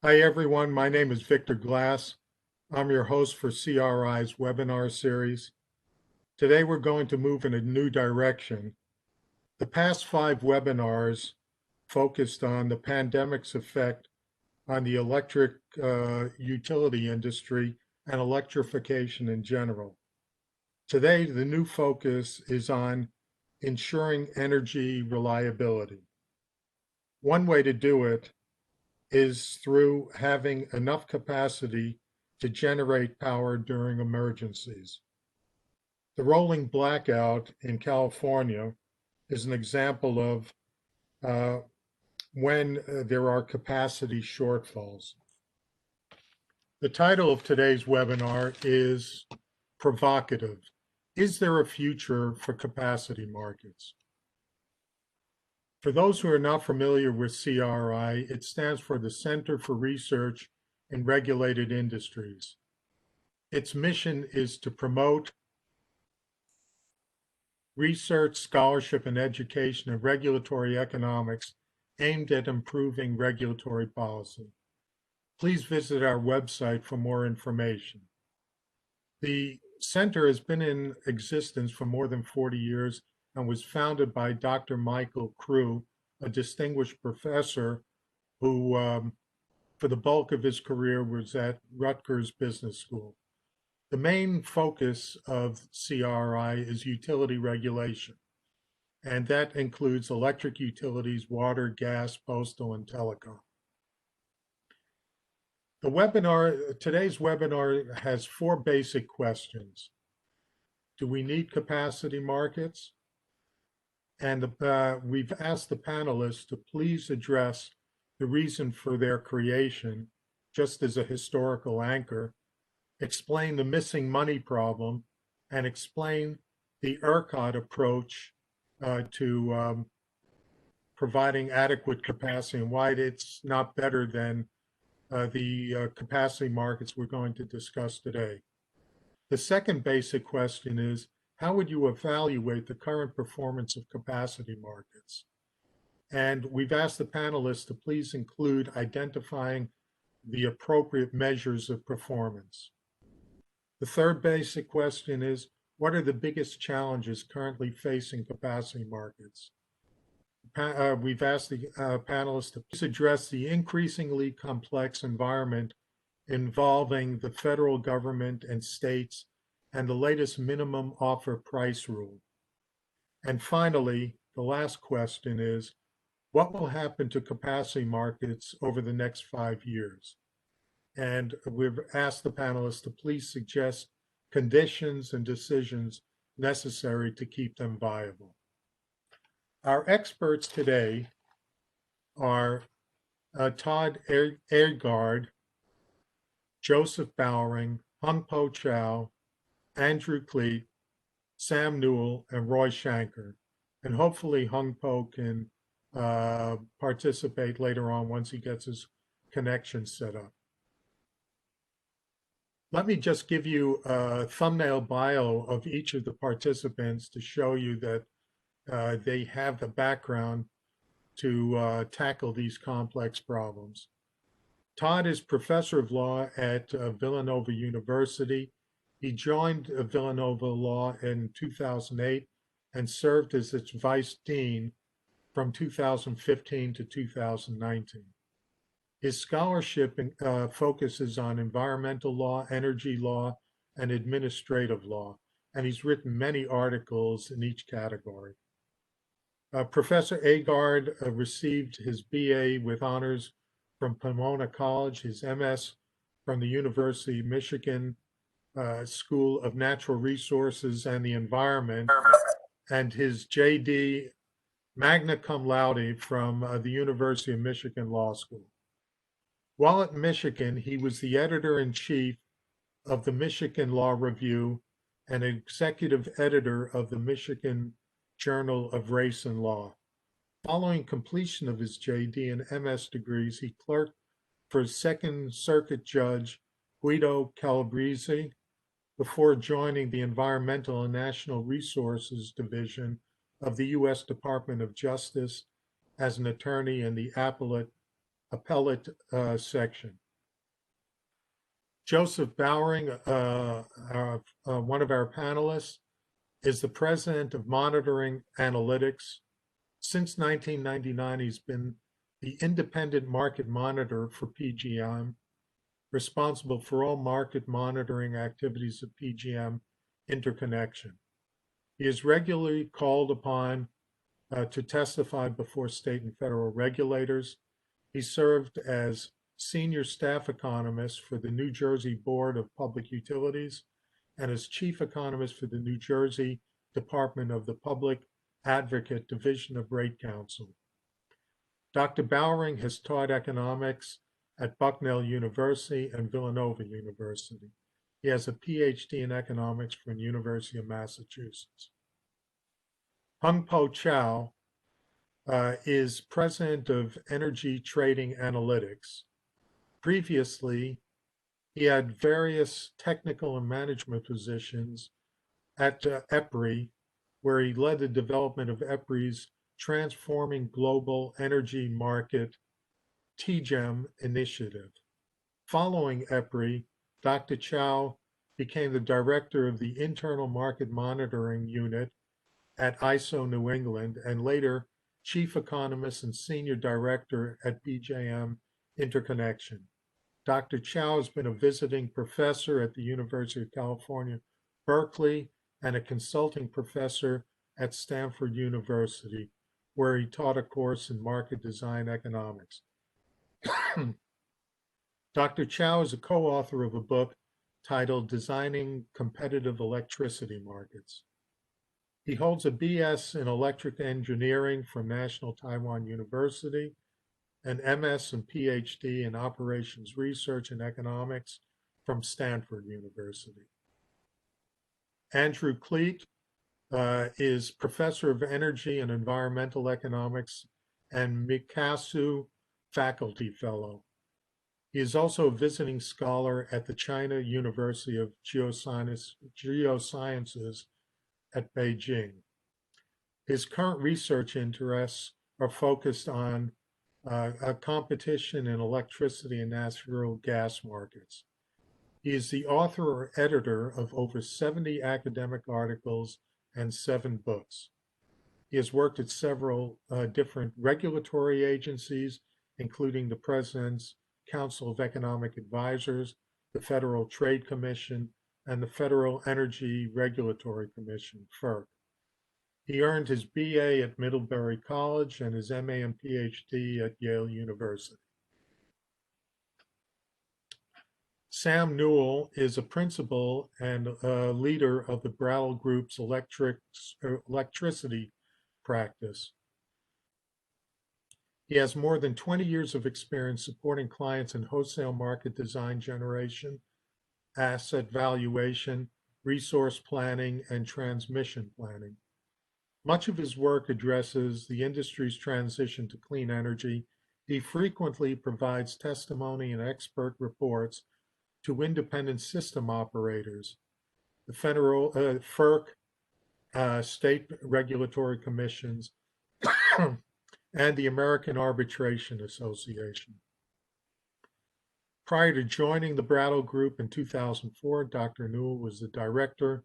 Hi, everyone. My name is Victor Glass. I'm your host for CRRI's webinar series. Today, we're going to move in a new direction. The past 5 webinars focused on the pandemic's effect on the electric utility industry and electrification in general. Today, the new focus is on ensuring energy reliability. One way to do it is through having enough capacity to generate power during emergencies. The rolling blackout in California is an example of when there are capacity shortfalls. The title of today's webinar is Provocative. Is there a future for capacity markets? For those who are not familiar with CRRI, it stands for the Center for Research in Regulated Industries. Its mission is to promote research, scholarship, and education in regulatory economics aimed at improving regulatory policy. Please visit our website for more information. The center has been in existence for more than 40 years and was founded by Dr. Michael Crew, a distinguished professor who, for the bulk of his career, was at Rutgers Business School. The main focus of CRRI is utility regulation, and that includes electric utilities, water, gas, postal, and telecom. Today's webinar has 4 basic questions. Do we need capacity markets? And we've asked the panelists to please address the reason for their creation, just as a historical anchor, explain the missing money problem, and explain the ERCOT approach to providing adequate capacity and why it's not better than the capacity markets we're going to discuss today. The second basic question is, how would you evaluate the current performance of capacity markets? And we've asked the panelists to please include identifying the appropriate measures of performance. The third basic question is, what are the biggest challenges currently facing capacity markets? We've asked the panelists to please address the increasingly complex environment involving the federal government and states and the latest minimum offer price rule. And finally, the last question is, what will happen to capacity markets over the next 5 years? And we've asked the panelists to please suggest conditions and decisions necessary to keep them viable. Our experts today are Todd Aagaard, Joseph Bowring, Hung Po Chao, Andrew Kleit, Sam Newell, and Roy Shanker. And hopefully Hung Po can participate later on once he gets his connection set up. Let me just give you a thumbnail bio of each of the participants to show you that they have the background to tackle these complex problems. Todd is professor of law at Villanova University. He joined Villanova Law in 2008 and served as its vice dean from 2015 to 2019. His scholarship focuses on environmental law, energy law, and administrative law, and he's written many articles in each category. Professor Aagaard received his BA with honors from Pomona College, his MS from the University of Michigan School of Natural Resources and the Environment, and his JD magna cum laude from the University of Michigan Law School. While at Michigan, he was the editor-in-chief of the Michigan Law Review and executive editor of the Michigan Journal of Race and Law. Following completion of his JD and MS degrees, he clerked for Second Circuit Judge Guido Calabrese before joining the Environmental and National Resources Division of the U.S. Department of Justice as an attorney in the appellate appellate section. Joseph Bowring, one of our panelists, is the president of Monitoring Analytics. Since 1999, he's been the independent market monitor for PGM, responsible for all market monitoring activities of PGM interconnection. He is regularly called upon to testify before state and federal regulators. He served as senior staff economist for the New Jersey Board of Public Utilities and as chief economist for the New Jersey Department of the Public Advocate Division of Rate Counsel. Dr. Bowring has taught economics at Bucknell University and Villanova University. He has a PhD in economics from the University of Massachusetts. Hung Po Chao is president of Energy Trading Analytics. Previously, he had various technical and management positions at CRRI, where he led the development of CRRI's Transforming Global Energy Market TGEM initiative. Following CRRI, Dr. Chao became the director of the Internal Market Monitoring Unit at ISO New England and later chief economist and senior director at PJM Interconnection. Dr. Chao has been a visiting professor at the University of California, Berkeley, and a consulting professor at Stanford University, where he taught a course in market design economics. Dr. Chao is a co-author of a book titled Designing Competitive Electricity Markets. He holds a BS in electric engineering from National Taiwan University, an MS and PhD in operations research and economics from Stanford University. Andrew Kleit is professor of energy and environmental economics and Mikasu faculty fellow. He is also a visiting scholar at the China University of Geosciences at Beijing. His current research interests are focused on a competition in electricity and natural gas markets. He is the author or editor of over 70 academic articles and 7 books. He has worked at several different regulatory agencies, including the President's Council of Economic Advisors, the Federal Trade Commission, and the Federal Energy Regulatory Commission, FERC. He earned his BA at Middlebury College and his MA and PhD at Yale University. Sam Newell is a principal and a leader of the Brattle Group's electricity practice. He has more than 20 years of experience supporting clients in wholesale market design generation, asset valuation, resource planning, and transmission planning. Much of his work addresses the industry's transition to clean energy. He frequently provides testimony and expert reports to independent system operators, the federal FERC, state regulatory commissions, and the American Arbitration Association. Prior to joining the Brattle Group in 2004, Dr. Newell was the director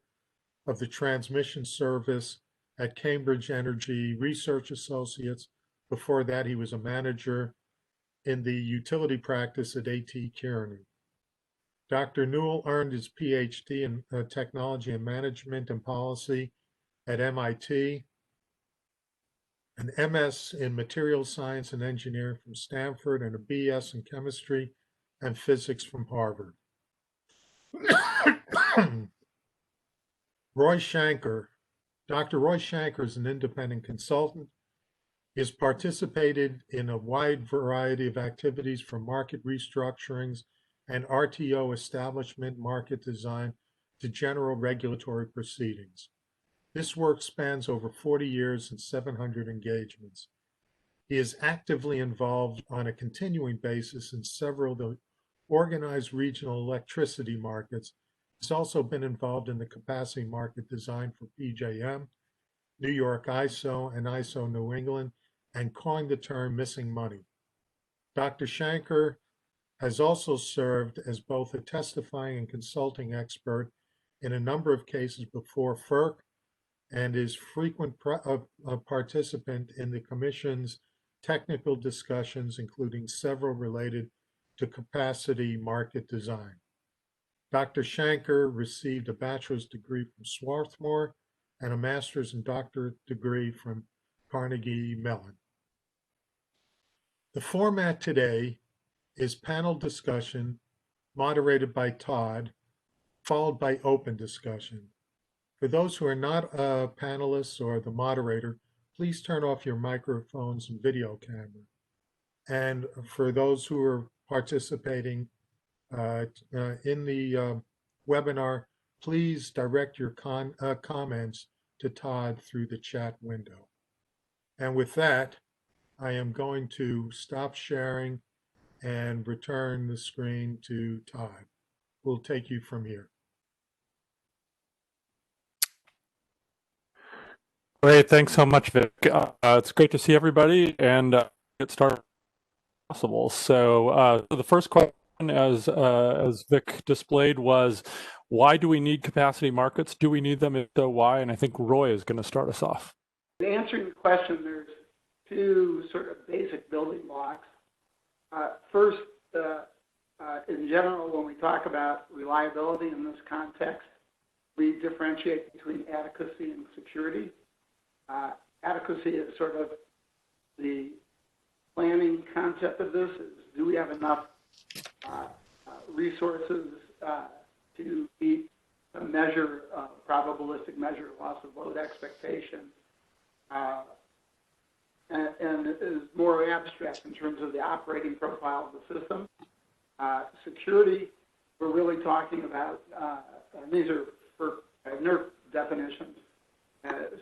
of the transmission service at Cambridge Energy Research Associates. Before that, he was a manager in the utility practice at A.T. Kearney. Dr. Newell earned his PhD in technology and management and policy at MIT, an MS in materials science and engineering from Stanford, and a BS in chemistry and physics from Harvard. Roy Shanker. Dr. Roy Shanker is an independent consultant. He has participated in a wide variety of activities from market restructurings and RTO establishment market design to general regulatory proceedings. This work spans over 40 years and 700 engagements. He is actively involved on a continuing basis in several of the organized regional electricity markets. He's also been involved in the capacity market design for PJM, New York ISO, and ISO New England, and coined the term missing money. Dr. Shanker has also served as both a testifying and consulting expert in a number of cases before FERC and is frequent participant in the Commission's technical discussions, including several related to capacity market design. Dr. Shanker received a bachelor's degree from Swarthmore and a master's and doctorate degree from Carnegie Mellon. The format today is panel discussion moderated by Todd, followed by open discussion. For those who are not panelists or the moderator, please turn off your microphones and video camera. And for those who are participating in the webinar, please direct your comments to Todd through the chat window. And with that, I am going to stop sharing and return the screen to Todd. We'll take you from here. Great, thanks so much, Vic. It's great to see everybody and get started as possible. So the first question, as Vic displayed, was why do we need capacity markets? Do we need them? If so, why? And I think Roy is going to start us off. In answering the question, there's two sort of basic building blocks. First, in general, when we talk about reliability in this context, we differentiate between adequacy and security. Adequacy is sort of the planning concept of this, is do we have enough resources to meet a measure, probabilistic measure of loss of load expectation, and it is more abstract in terms of the operating profile of the system. Security, we're really talking about, and these are for NERC definitions.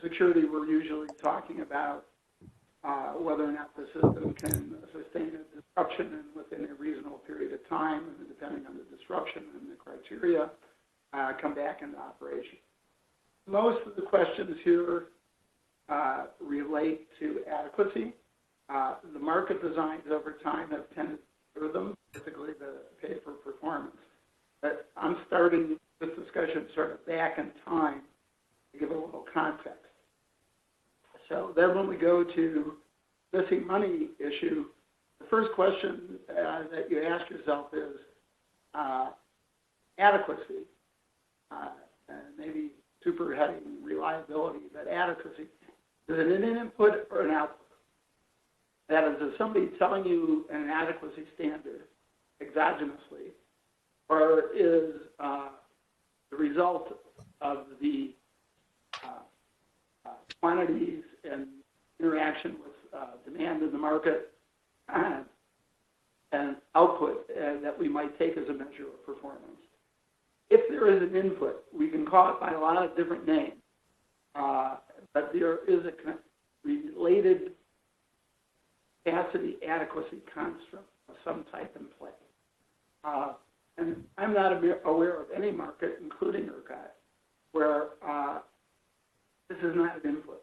Security, we're usually talking about whether or not the system can sustain a disruption and within a reasonable period of time, and depending on the disruption and the criteria, come back into operation. Most of the questions here relate to adequacy. The market designs over time have tended to serve them, particularly the pay for performance. But I'm starting this discussion sort of back in time to give a little context. So then when we go to missing money issue, the first question that you ask yourself is adequacy, and maybe super heading reliability, but adequacy. Is it an input or an output? That is somebody telling you an adequacy standard exogenously, or is the result of the quantities and interaction with demand in the market and output that we might take as a measure of performance. If there is an input, we can call it by a lot of different names, but there is a related capacity adequacy construct of some type in play. And I'm not aware of any market, including ERCOT, where this is not an input.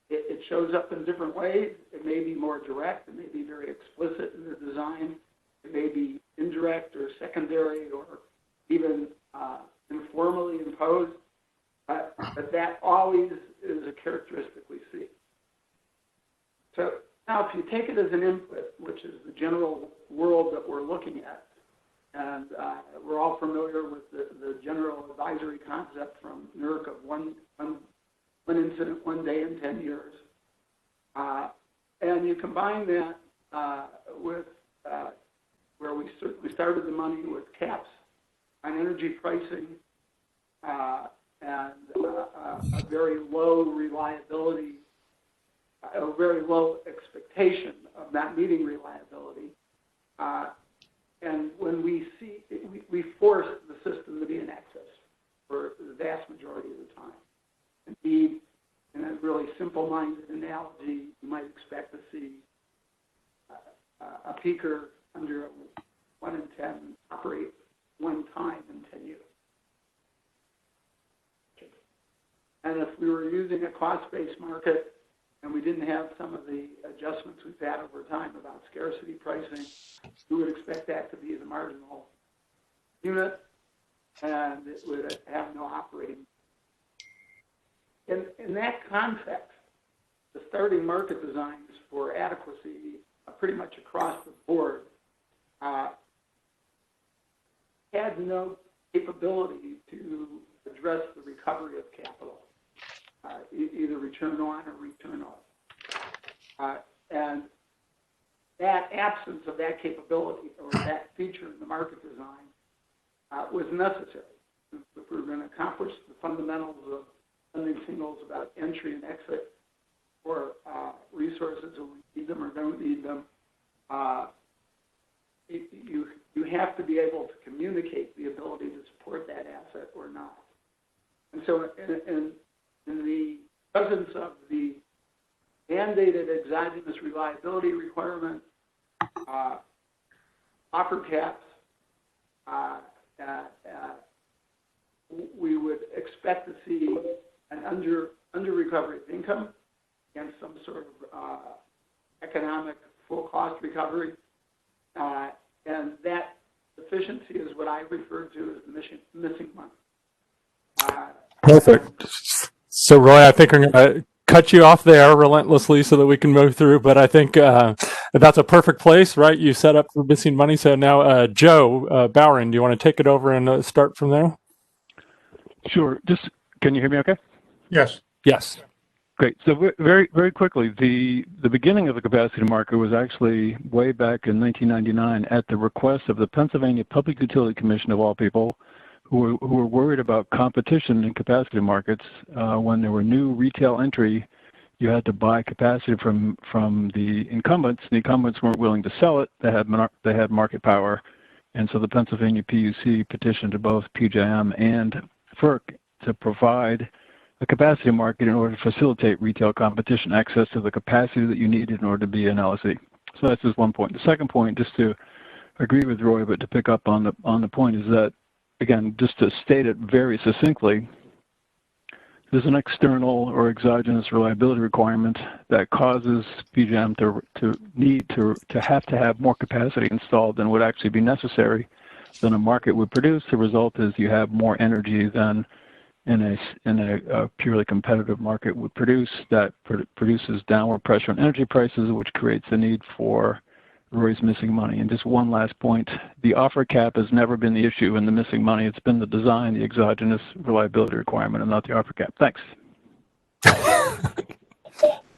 It shows up in different ways. It may be more direct. It may be very explicit in the design. It may be indirect or secondary or even informally imposed. But that always is a characteristic we see. So now if you take it as an input, which is the general world that we're looking at, and we're all familiar with the general advisory concept from NERC of one incident, 1 day in 10 years. And you combine that with where we started the money with caps on energy pricing and a very low reliability, a very low expectation of not meeting reliability. And when we see, we force the system to be in excess for the vast majority of the time. Indeed, in a really simple-minded analogy, you might expect to see a peaker under 1 in 10 operate one time in 10 years. And if we were using a cost-based market, and we didn't have some of the adjustments we've had over time about scarcity pricing, we would expect that to be the marginal unit, and it would have no operating. In that context, the starting market designs for adequacy pretty much across the board had no capability to address the recovery of capital, either return on or return off. And that absence of that capability or that feature in the market design was necessary. If we were going to accomplish the fundamentals of sending signals about entry and exit or resources, when we need them or don't need them, you have to be able to communicate the ability to support that asset or not. And so in the presence of the mandated exogenous reliability requirement, offer caps, we would expect to see an under recovery of income against some sort of economic full cost recovery. And that efficiency is what I refer to as the missing money. Perfect. So, Roy, I think I'm going to cut you off there relentlessly so that we can move through. But I think that's a perfect place, right? You set up for missing money. So now, Joe Bowring, do you want to take it over and start from there? Sure. Just can you hear me okay? Yes. Yes. Great. So very, very quickly, the beginning of the capacity market was actually way back in 1999 at the request of the Pennsylvania Public Utility Commission, of all people, who were worried about competition in capacity markets. When there were new retail entry, you had to buy capacity from the incumbents. The incumbents weren't willing to sell it. They had market power. And so the Pennsylvania PUC petitioned to both PJM and FERC to provide a capacity market in order to facilitate retail competition, access to the capacity that you needed in order to be an LSE. So that's just one point. The second point, just to agree with Roy, but to pick up on the point, is that, again, just to state it very succinctly, there's an external or exogenous reliability requirement that causes PJM to need to have more capacity installed than would actually be necessary than a market would produce. The result is you have more energy than in a purely competitive market would produce. That produces downward pressure on energy prices, which creates the need for Roy's missing money. And just one last point, the offer cap has never been the issue in the missing money. It's been the design, the exogenous reliability requirement, and not the offer cap. Thanks.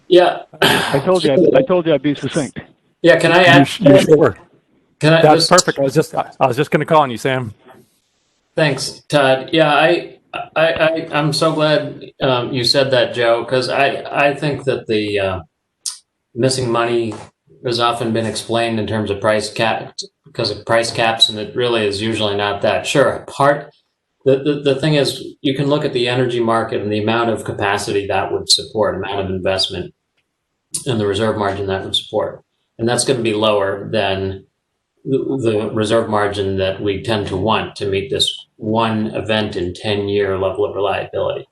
Yeah. I told you I'd be succinct. Yeah, can I add? You sure? Can I That's perfect. I was just going to call on you, Sam. Thanks, Todd. Yeah, I'm so glad you said that, Joe, because I think that the missing money has often been explained in terms of price caps because of price caps, and it really is usually not that. Sure, the thing is, you can look at the energy market and the amount of capacity that would support, amount of investment, and the reserve margin that would support, and that's going to be lower than the reserve margin that we tend to want to meet this one event in 10-year level of reliability.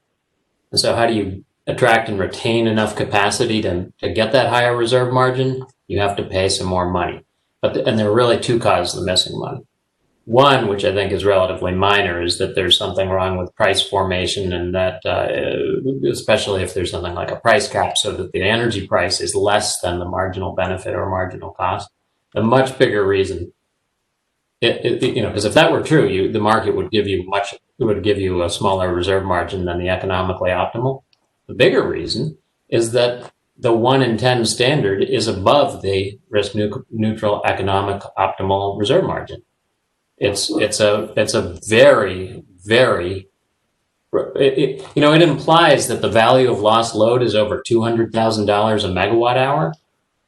And so how do you attract and retain enough capacity to get that higher reserve margin? You have to pay some more money. And there are really two causes of the missing money. One, which I think is relatively minor, is that there's something wrong with price formation, and that especially if there's something like a price cap so that the energy price is less than the marginal benefit or marginal cost. A much bigger reason, because if that were true, the market would give you a smaller reserve margin than the economically optimal. The bigger reason is that the 1 in 10 standard is above the risk neutral economic optimal reserve margin. It's a very, very, it implies that the value of lost load is over $200,000 a megawatt hour.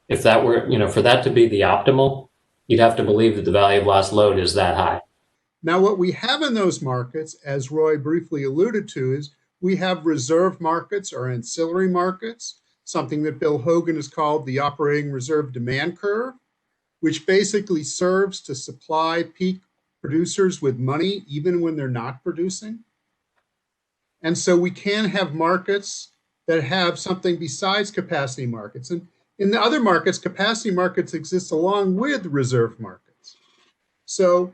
If that were, for that to be the optimal, you'd have to believe that the value of lost load is that high. Now, what we have in those markets, as Roy briefly alluded to, is we have reserve markets or ancillary markets, something that Bill Hogan has called the operating reserve demand curve, which basically serves to supply peak producers with money even when they're not producing. And so we can have markets that have something besides capacity markets. And in the other markets, capacity markets exist along with reserve markets. So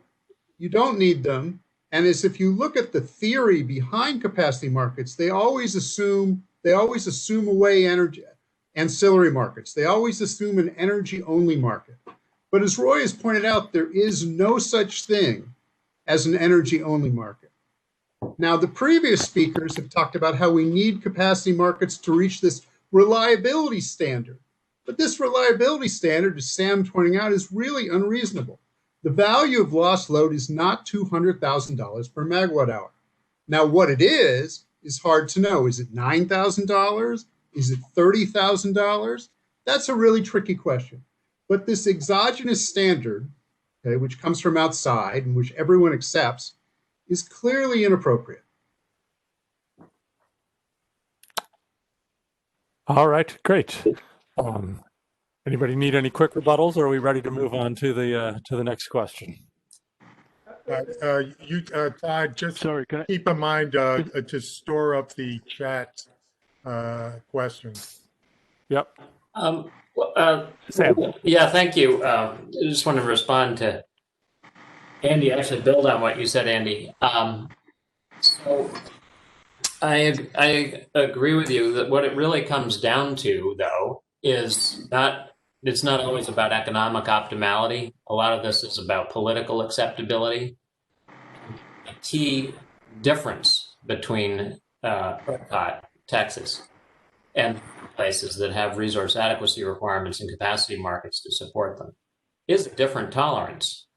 you don't need them. And as if you look at the theory behind capacity markets, they always assume away energy, ancillary markets. They always assume an energy-only market. But as Roy has pointed out, there is no such thing as an energy-only market. Now, the previous speakers have talked about how we need capacity markets to reach this reliability standard. But this reliability standard, as Sam pointing out, is really unreasonable. The value of lost load is not $200,000 per megawatt hour. Now, what it is hard to know. Is it $9,000? Is it $30,000? That's a really tricky question. But this exogenous standard, okay, which comes from outside and which everyone accepts, is clearly inappropriate. All right, great. Anybody need any quick rebuttals, or are we ready to move on to the next question? Todd, just Sorry, can I? keep in mind to store up the chat questions. Yep. Sam. Yeah, thank you. I just want to respond to Andy, actually build on what you said, Andy. So I agree with you that what it really comes down to, though, is it's not always about economic optimality. A lot of this is about political acceptability. The key difference between ERCOT, Texas, and places that have resource adequacy requirements and capacity markets to support them is a different tolerance.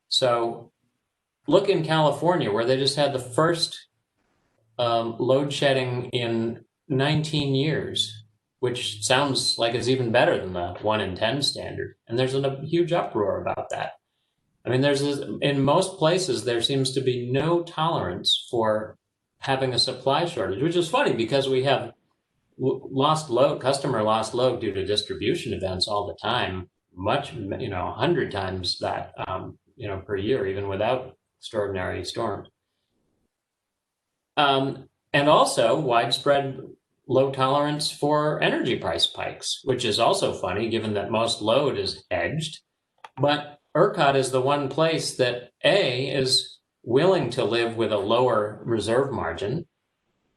So look in California, where they just had the first load shedding in 19 years, which sounds like it's even better than the 1 in 10 standard. And there's a huge uproar about that. I mean, in most places, there seems to be no tolerance for having a supply shortage, which is funny because we have customer lost load due to distribution events all the time, 100 times that, per year, even without extraordinary storms. And also widespread low tolerance for energy price spikes, which is also funny given that most load is hedged. But ERCOT is the one place that is willing to live with a lower reserve margin,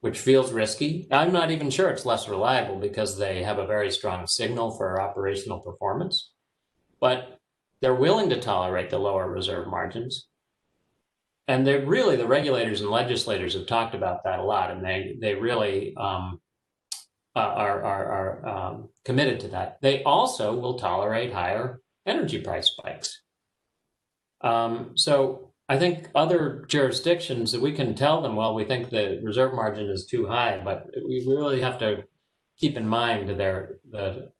which feels risky. I'm not even sure it's less reliable because they have a very strong signal for operational performance, but they're willing to tolerate the lower reserve margins. And the regulators and legislators have talked about that a lot, and they really are committed to that. They also will tolerate higher energy price spikes. So I think other jurisdictions that we can tell them, well, we think the reserve margin is too high, but we really have to keep in mind the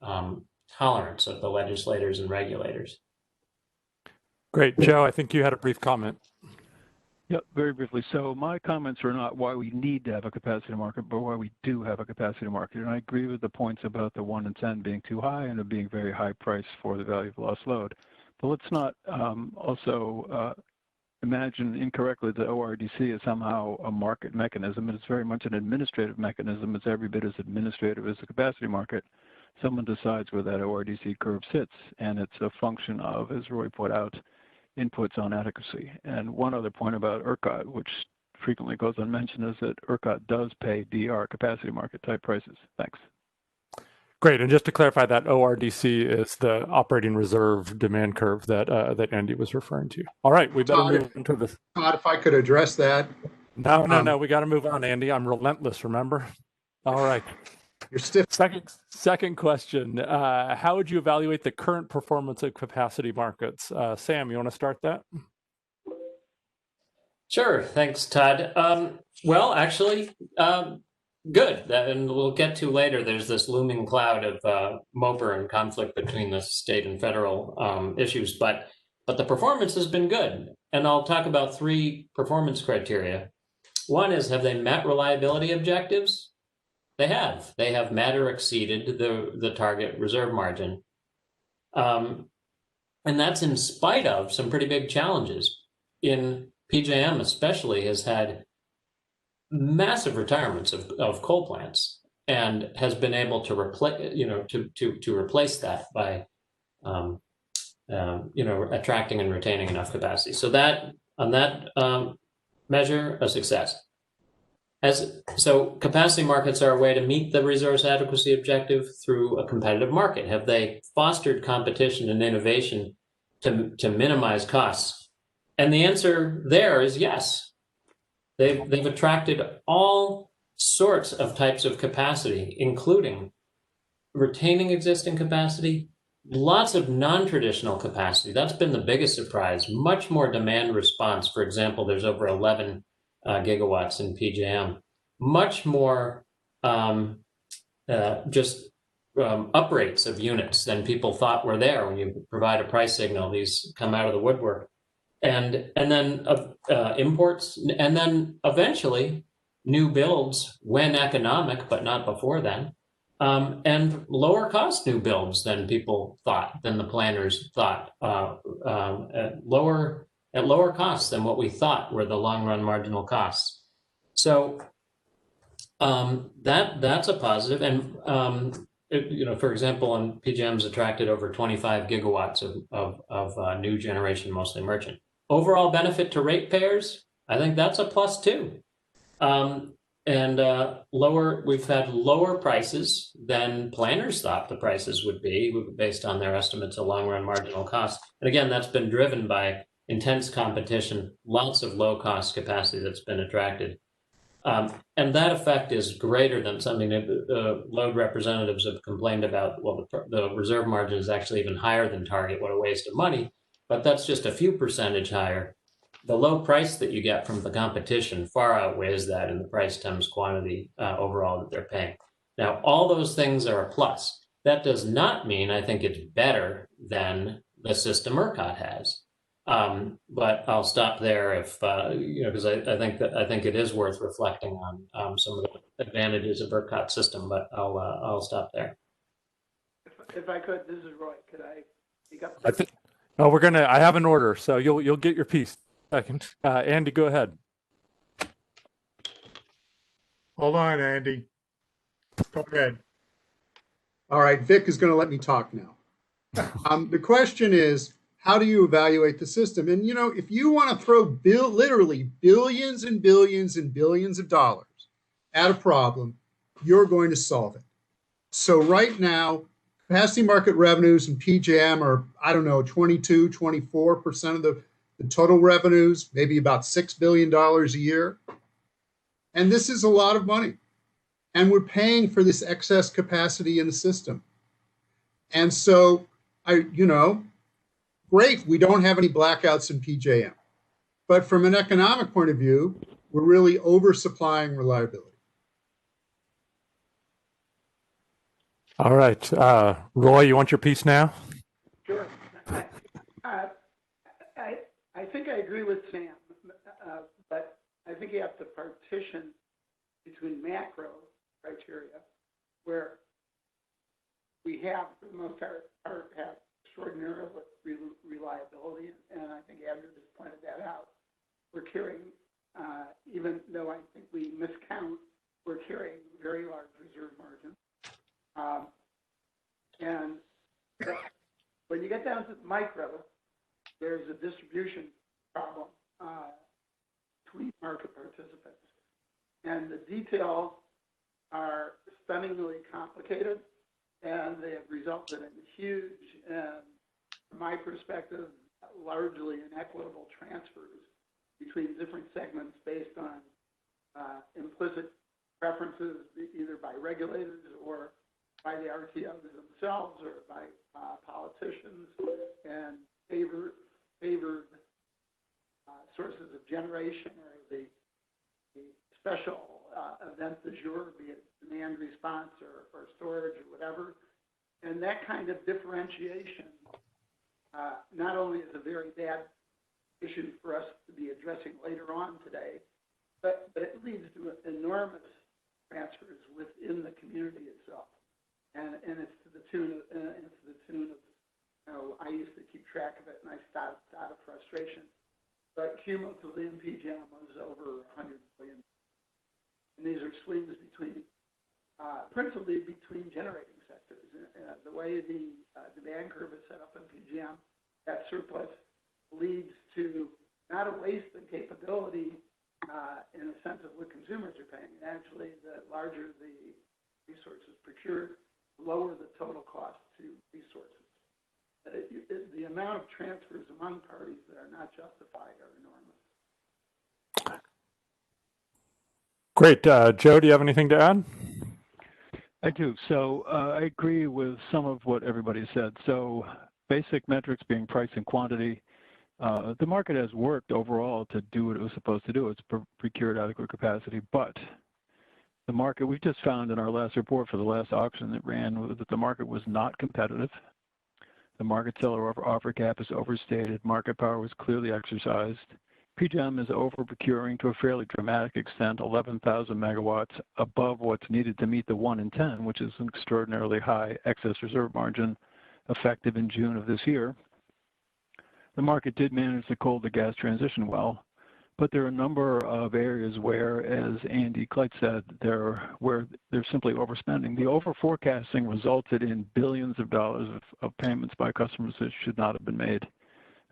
tolerance of the legislators and regulators. Great. Joe, I think you had a brief comment. Yeah, very briefly. So my comments are not why we need to have a capacity market, but why we do have a capacity market. And I agree with the points about the 1 in 10 being too high and it being very high price for the value of lost load. But let's not also imagine incorrectly that ORDC is somehow a market mechanism. It's very much an administrative mechanism. It's every bit as administrative as the capacity market. Someone decides where that ORDC curve sits, and it's a function of, as Roy put out, inputs on adequacy. And one other point about ERCOT, which frequently goes unmentioned, is that ERCOT does pay DR capacity market type prices. Thanks. Great. And just to clarify, that ORDC is the operating reserve demand curve that Andy was referring to. All right, we better move into this. Todd, if I could address that. No, we got to move on, Andy. I'm relentless, remember? All right. You're stiff. Second question. How would you evaluate the current performance of capacity markets? Sam, you want to start that? Sure. Thanks, Todd. Well, actually, good. And we'll get to later. There's this looming cloud of MOPR and conflict between the state and federal issues, but the performance has been good. And I'll talk about 3 performance criteria. One is, have they met reliability objectives? They have. They have met or exceeded the target reserve margin. And that's in spite of some pretty big challenges. In PJM especially has had massive retirements of coal plants and has been able to replace, to replace that by, attracting and retaining enough capacity. So that on that measure, a success. So capacity markets are a way to meet the resource adequacy objective through a competitive market. Have they fostered competition and innovation to minimize costs? And the answer there is yes. They've attracted all sorts of types of capacity, including retaining existing capacity, lots of non-traditional capacity. That's been the biggest surprise. Much more demand response. For example, there's over 11 gigawatts in PJM. Much more uprates of units than people thought were there. When you provide a price signal, these come out of the woodwork. And then imports, and then eventually new builds when economic, but not before then, and lower cost new builds than people thought, than the planners thought, at lower costs than what we thought were the long run marginal costs. So that's a positive. And for example, and PJM's attracted over 25 gigawatts of new generation, mostly merchant. Overall benefit to ratepayers, I think that's a plus too. We've had lower prices than planners thought the prices would be based on their estimates of long run marginal costs. And again, that's been driven by intense competition, lots of low cost capacity that's been attracted. And that effect is greater than something that load representatives have complained about. Well, the reserve margin is actually even higher than target. What a waste of money. But that's just a few percentage higher. The low price that you get from the competition far outweighs that in the price times quantity overall that they're paying. Now, all those things are a plus. That does not mean I think it's better than the system ERCOT has. But I'll stop there if because I think it is worth reflecting on some of the advantages of ERCOT system. But I'll stop there. If I could, this is Roy. Could I speak up? No, I have an order, so you'll get your piece. Second, Andy, go ahead. Hold on, Andy. Go ahead. All right, Vic is going to let me talk now. The question is, how do you evaluate the system? And, if you want to throw literally billions and billions and billions of dollars at a problem, you're going to solve it. So right now, capacity market revenues in PJM are, 22, 24% of the total revenues, maybe about $6 billion a year. And this is a lot of money. And we're paying for this excess capacity in the system. And so, great, we don't have any blackouts in PJM. But from an economic point of view, we're really oversupplying reliability. All right. Roy, you want your piece now? Sure. I think I agree with Sam, but I think you have to partition between macro criteria, where we have, for the most part, have extraordinary reliability, and I think Andrew just pointed that out. We're carrying, even though I think we miscount, we're carrying very large reserve margins. And when you get down to the micro, there's a distribution problem between market participants. And the details are stunningly complicated, and they have resulted in huge, and from my perspective, largely inequitable transfers between different segments based on implicit preferences, either by regulators or by the RTOs themselves or by politicians, and favored sources of generation or the special event du jour, be it demand response or storage or whatever. And that kind of differentiation not only is a very bad issue for us to be addressing later on today, but it leads to enormous transfers within the community itself. And it's to the tune of, I used to keep track of it and I stopped out of frustration. But cumulatively in PJM was over 100 billion and these are swings between, principally between generating sectors. The way the demand curve is set up in PGM, that surplus leads to not a waste in capability in the sense of what consumers are paying. Actually, the larger the resources procured, the lower the total cost to resources. The amount of transfers among parties that are not justified are enormous. Great. Joe, do you have anything to add? I do. So I agree with some of what everybody said. So basic metrics being price and quantity. The market has worked overall to do what it was supposed to do. It's procured adequate capacity, but the market, we just found in our last report for the last auction that ran that the market was not competitive. The market seller offer cap is overstated. Market power was clearly exercised. PGM is over procuring to a fairly dramatic extent, 11,000 megawatts above what's needed to meet the 1 in 10, which is an extraordinarily high excess reserve margin effective in June of this year. The market did manage the coal to gas transition well, but there are a number of areas where, as Andy Kleit said, where they're simply overspending. The over-forecasting resulted in billions of dollars of payments by customers that should not have been made.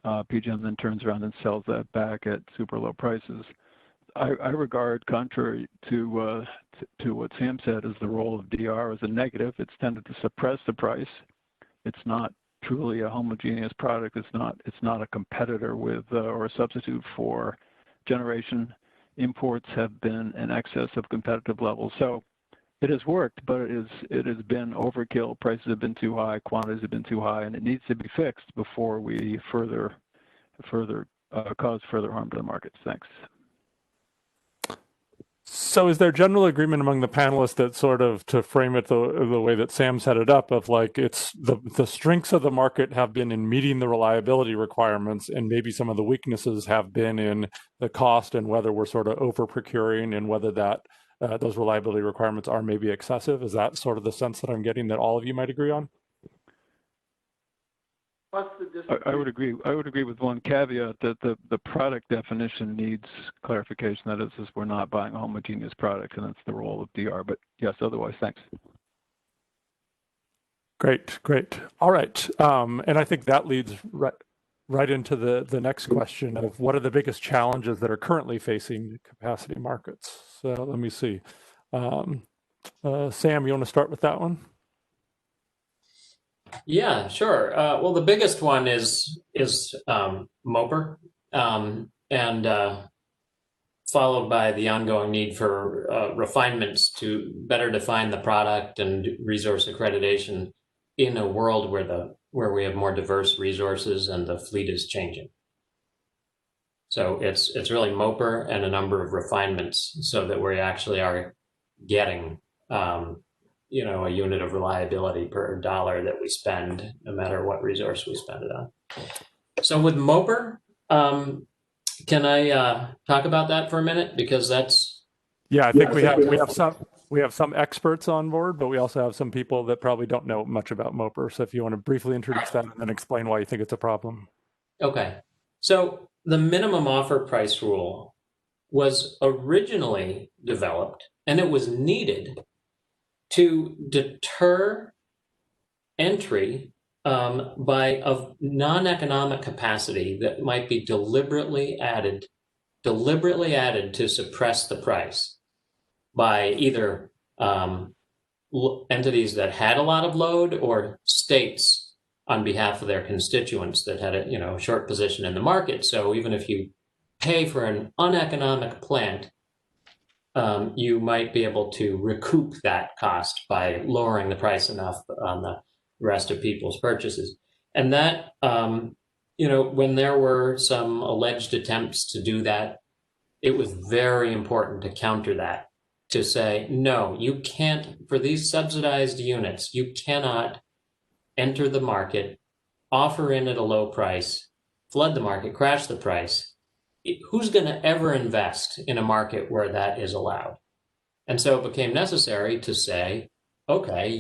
PGM then turns around and sells that back at super low prices. I regard, contrary to what Sam said, as the role of DR as a negative. It's tended to suppress the price. It's not truly a homogeneous product. It's not a competitor with or a substitute for generation. Imports have been in excess of competitive levels. So it has worked, but it has been overkill. Prices have been too high, quantities have been too high, and it needs to be fixed before we cause further harm to the markets. Thanks. So is there general agreement among the panelists that sort of, to frame it the way that Sam set it up, of like it's the strengths of the market have been in meeting the reliability requirements, and maybe some of the weaknesses have been in the cost and whether we're sort of over procuring and whether that those reliability requirements are maybe excessive? Is that sort of the sense that I'm getting that all of you might agree on? I would agree. I would agree with one caveat that the product definition needs clarification. That is, we're not buying a homogeneous product, and that's the role of DR. But yes, otherwise, thanks. Great. All right, and I think that leads right into the next question of what are the biggest challenges that are currently facing capacity markets. So let me see. Sam, you want to start with that one? Yeah, sure. Well, the biggest one is MOPR, and followed by the ongoing need for refinements to better define the product and resource accreditation in a world where we have more diverse resources and the fleet is changing. So it's really MOPR and a number of refinements so that we actually are getting a unit of reliability per dollar that we spend, no matter what resource we spend it on. So with MOPR, can I talk about that for a minute? Because that's... Yeah, I think we have some experts on board, but we also have some people that probably don't know much about MOPR. So if you want to briefly introduce that and then explain why you think it's a problem. Okay. So the minimum offer price rule was originally developed, and it was needed to deter entry of non-economic capacity that might be deliberately added to suppress the price by either entities that had a lot of load or states on behalf of their constituents that had a short position in the market. So even if you pay for an uneconomic plant, you might be able to recoup that cost by lowering the price enough on the rest of people's purchases. And that, when there were some alleged attempts to do that, it was very important to counter that, to say, no, you can't, for these subsidized units, you cannot enter the market, offer in at a low price, flood the market, crash the price. Who's going to ever invest in a market where that is allowed? And so it became necessary to say, okay,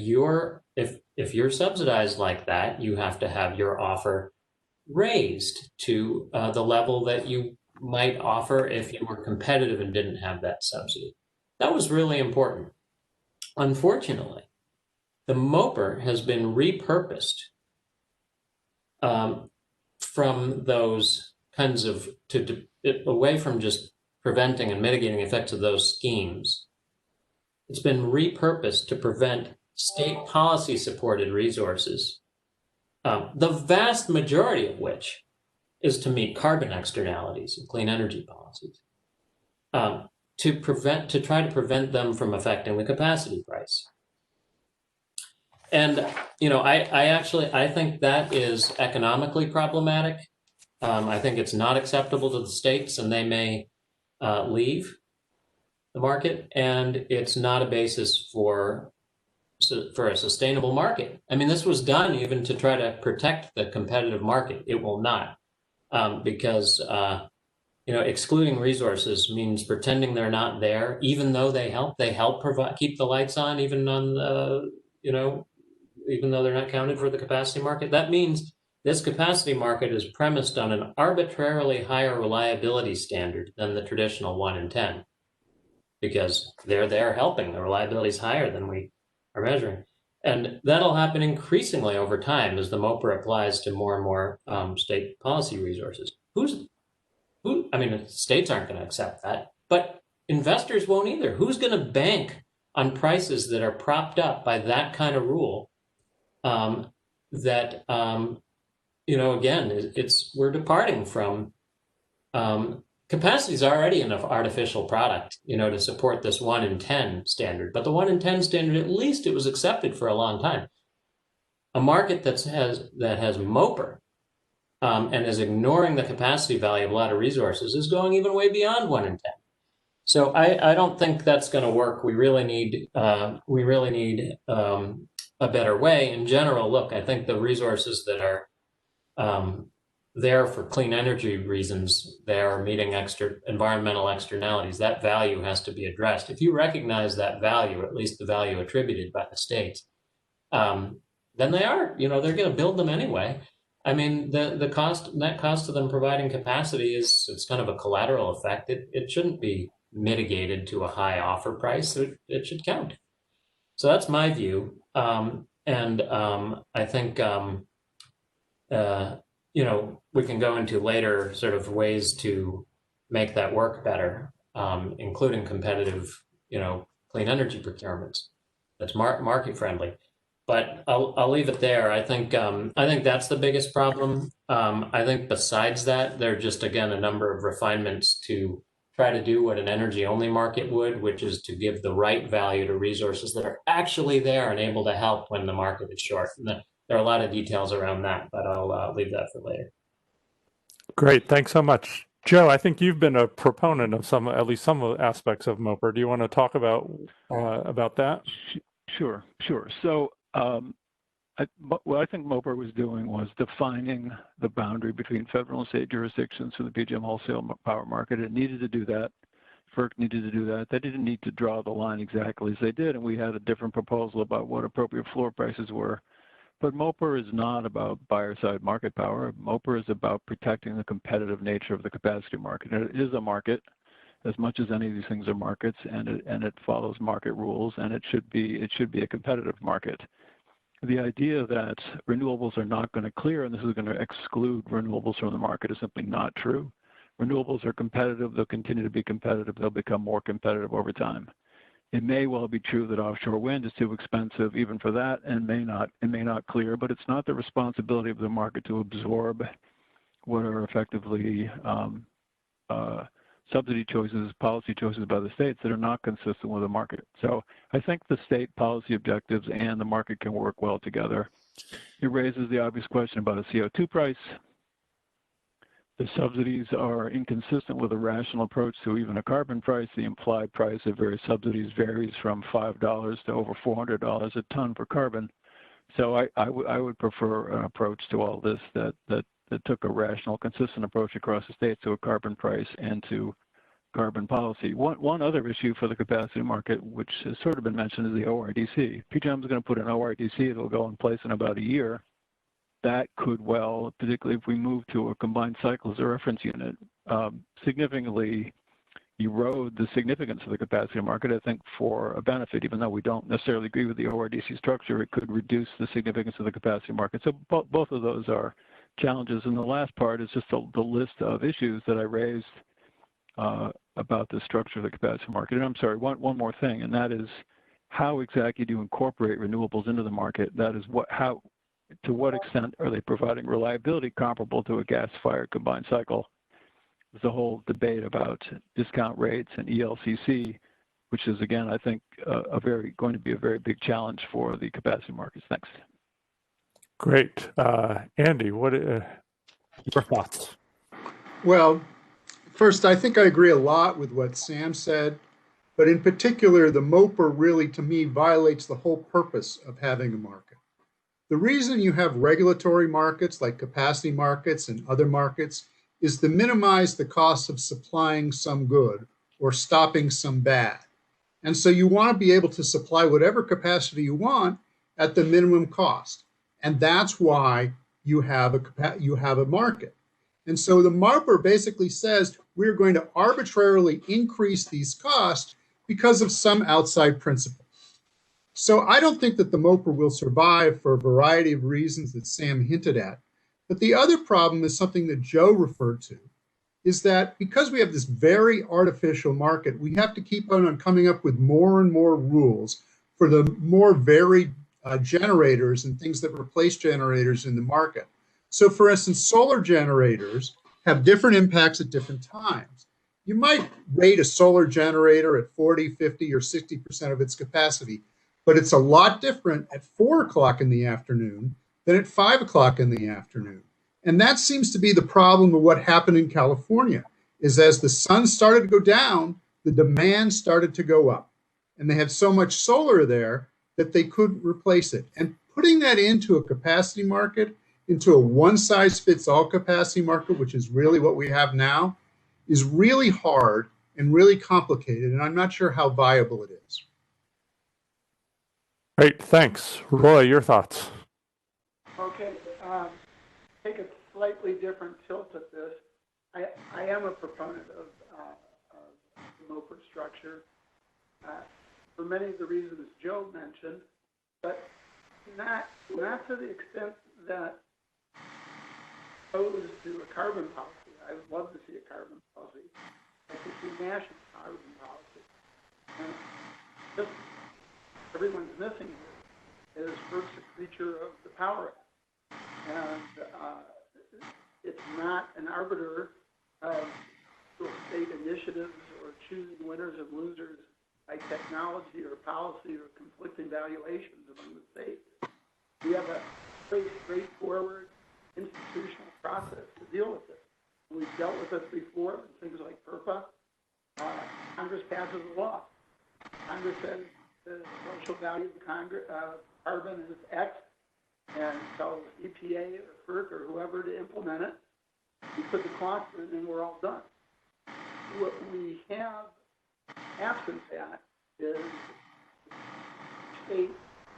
if you're subsidized like that, you have to have your offer raised to the level that you might offer if you were competitive and didn't have that subsidy. That was really important. Unfortunately, the MOPR has been repurposed from those kinds of, away from just preventing and mitigating the effects of those schemes. It's been repurposed to prevent state policy supported resources, the vast majority of which is to meet carbon externalities of clean energy policies, to try to prevent them from affecting the capacity price. And, you know, I think that is economically problematic. I think it's not acceptable to the states, and they may leave the market, and it's not a basis for a sustainable market. I mean, this was done even to try to protect the competitive market. It will not, because you know, excluding resources means pretending they're not there, even though they help provide, keep the lights on, even on the, you know, even though they're not counted for the capacity market. That means this capacity market is premised on an arbitrarily higher reliability standard than the traditional 1 in 10, because they're there helping. The reliability is higher than we are measuring. And that'll happen increasingly over time as the MOPR applies to more and more state policy resources. I mean, states aren't going to accept that, but investors won't either. Who's going to bank on prices that are propped up by that kind of rule? That you know, again, we're departing from capacity is already an artificial product, you know, to support this 1 in 10 standard. But the 1 in 10 standard, at least it was accepted for a long time. A market that has MOPR and is ignoring the capacity value of a lot of resources is going even way beyond 1 in 10. So I don't think that's going to work. We really need a better way. In general, look, I think the resources that are there for clean energy reasons, they are meeting environmental externalities. That value has to be addressed. If you recognize that value, at least the value attributed by the states, then they are, you know, they're going to build them anyway. I mean, the net cost of them providing capacity it's kind of a collateral effect. It shouldn't be mitigated to a high offer price. It should count. So that's my view. And I think, you know, we can go into later sort of ways to make that work better, including competitive, you know, clean energy procurements that's market friendly. But I'll leave it there. I think that's the biggest problem. I think besides that, there are just, again, a number of refinements to try to do what an energy-only market would, which is to give the right value to resources that are actually there and able to help when the market is short. And there are a lot of details around that, but I'll leave that for later. Great, thanks so much. Joe, I think you've been a proponent of at least some of the aspects of MOPR. Do you want to talk about that? Sure. So what I think MOPR was doing was defining the boundary between federal and state jurisdictions for the PJM wholesale power market. It needed to do that. FERC needed to do that. They didn't need to draw the line exactly as they did, and we had a different proposal about what appropriate floor prices were. But MOPR is not about buyer-side market power. MOPR is about protecting the competitive nature of the capacity market. And it is a market, as much as any of these things are markets, and it follows market rules, and it should be a competitive market. The idea that renewables are not going to clear and this is going to exclude renewables from the market is simply not true. Renewables are competitive. They'll continue to be competitive. They'll become more competitive over time. It may well be true that offshore wind is too expensive even for that and it may not clear, but it's not the responsibility of the market to absorb what are effectively subsidy choices, policy choices by the states that are not consistent with the market. So I think the state policy objectives and the market can work well together. It raises the obvious question about a CO2 price. The subsidies are inconsistent with a rational approach to even a carbon price. The implied price of various subsidies varies from $5 to over $400 a ton for carbon. So I would prefer an approach to all this that took a rational, consistent approach across the states to a carbon price and to carbon policy. One other issue for the capacity market, which has sort of been mentioned, is the ORDC. PJM is going to put an ORDC that will go in place in about a year. That could well, particularly if we move to a combined cycle as a reference unit, significantly erode the significance of the capacity market, I think for a benefit, even though we don't necessarily agree with the ORDC structure, it could reduce the significance of the capacity market. So both of those are challenges. And the last part is just the list of issues that I raised about the structure of the capacity market. And I'm sorry, one more thing, and that is how exactly do you incorporate renewables into the market? That is to what extent are they providing reliability comparable to a gas-fired combined cycle? There's a whole debate about discount rates and ELCC, which is, again, I think, going to be a very big challenge for the capacity markets. Thanks. Great. Andy, what are your thoughts? Well, first, I think I agree a lot with what Sam said, but in particular, the MOPR really, to me, violates the whole purpose of having a market. The reason you have regulatory markets like capacity markets and other markets is to minimize the cost of supplying some good or stopping some bad. And so you want to be able to supply whatever capacity you want at the minimum cost. And that's why you have a market. And so the MOPR basically says we're going to arbitrarily increase these costs because of some outside principle. So I don't think that the MOPR will survive for a variety of reasons that Sam hinted at. But the other problem is something that Joe referred to, is that because we have this very artificial market, we have to keep on coming up with more and more rules for the more varied generators and things that replace generators in the market. So for instance, solar generators have different impacts at different times. You might rate a solar generator at 40, 50, or 60% of its capacity, but it's a lot different at 4 o'clock in the afternoon than at 5 o'clock in the afternoon. And that seems to be the problem of what happened in California, is as the sun started to go down, the demand started to go up. And they had so much solar there that they couldn't replace it. And putting that into a capacity market, into a one-size-fits-all capacity market, which is really what we have now, is really hard and really complicated. And I'm not sure how viable it is. Great, thanks. Roy, your thoughts? Okay, take a slightly different tilt at this. I am a proponent of the MOPR structure for many of the reasons Joe mentioned, but not to the extent that opposed to a carbon policy. I would love to see a carbon policy. I could see national carbon policy. And just everyone's missing here is FERC's a creature of the Power Act. And it's not an arbiter of state initiatives or choosing winners and losers by technology or policy or conflicting valuations among the states. We have a very straightforward institutional process to deal with it. We've dealt with it before in things like FERPA. Congress passes a law. Congress says the social value of carbon is X, and tells EPA or FERC or whoever to implement it. We put the cost in and we're all done. What we have absent that is state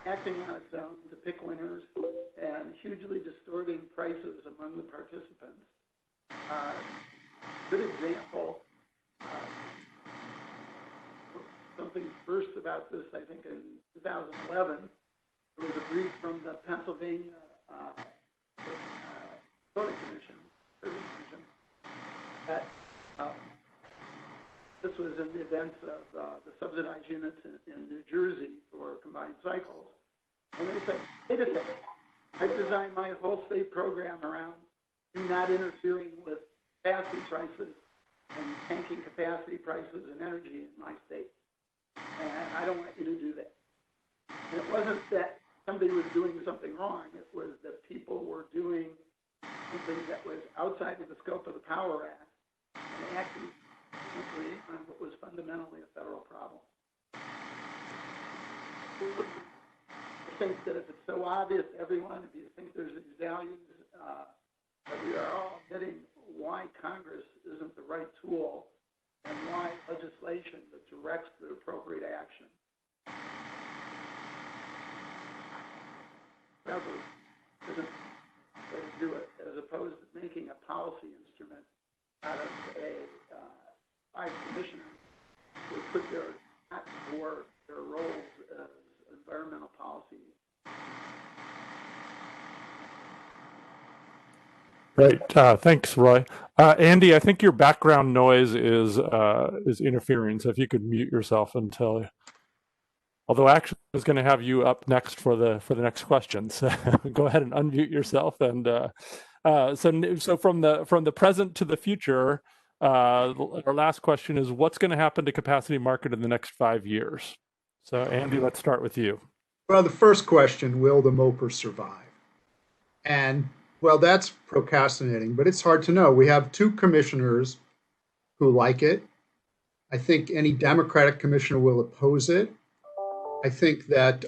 acting on its own to pick winners and hugely distorting prices among the participants. Good example, something first about this, I think in 2011, there was a brief from the Pennsylvania Voting Commission, that this was in the events of the subsidized units in New Jersey for combined cycles. And they said, wait a second, I've designed my whole state program around you not interfering with capacity prices and tanking capacity prices and energy in my state. And I don't want you to do that. And it wasn't that somebody was doing something wrong. It was that people were doing something that was outside of the scope of the Power Act and acting on what was fundamentally a federal problem. I think that if it's so obvious to everyone, if you think there's these values, that we are all admitting why Congress isn't the right tool and why legislation that directs the appropriate action isn't going to do it, as opposed to making a policy instrument out of a 5 commissioners would put their hat for their roles as environmental policy. Great. Thanks, Roy. Andy, I think your background noise is interfering, so if you could mute yourself until. Although actually, I was going to have you up next for the next question. So go ahead and unmute yourself. And so from the present to the future, our last question is, what's going to happen to capacity market in the next 5 years? So Andy, let's start with you. Well, the first question, will the MOPR survive? And well, that's procrastinating, but it's hard to know. We have 2 commissioners who like it. I think any Democratic commissioner will oppose it. I think that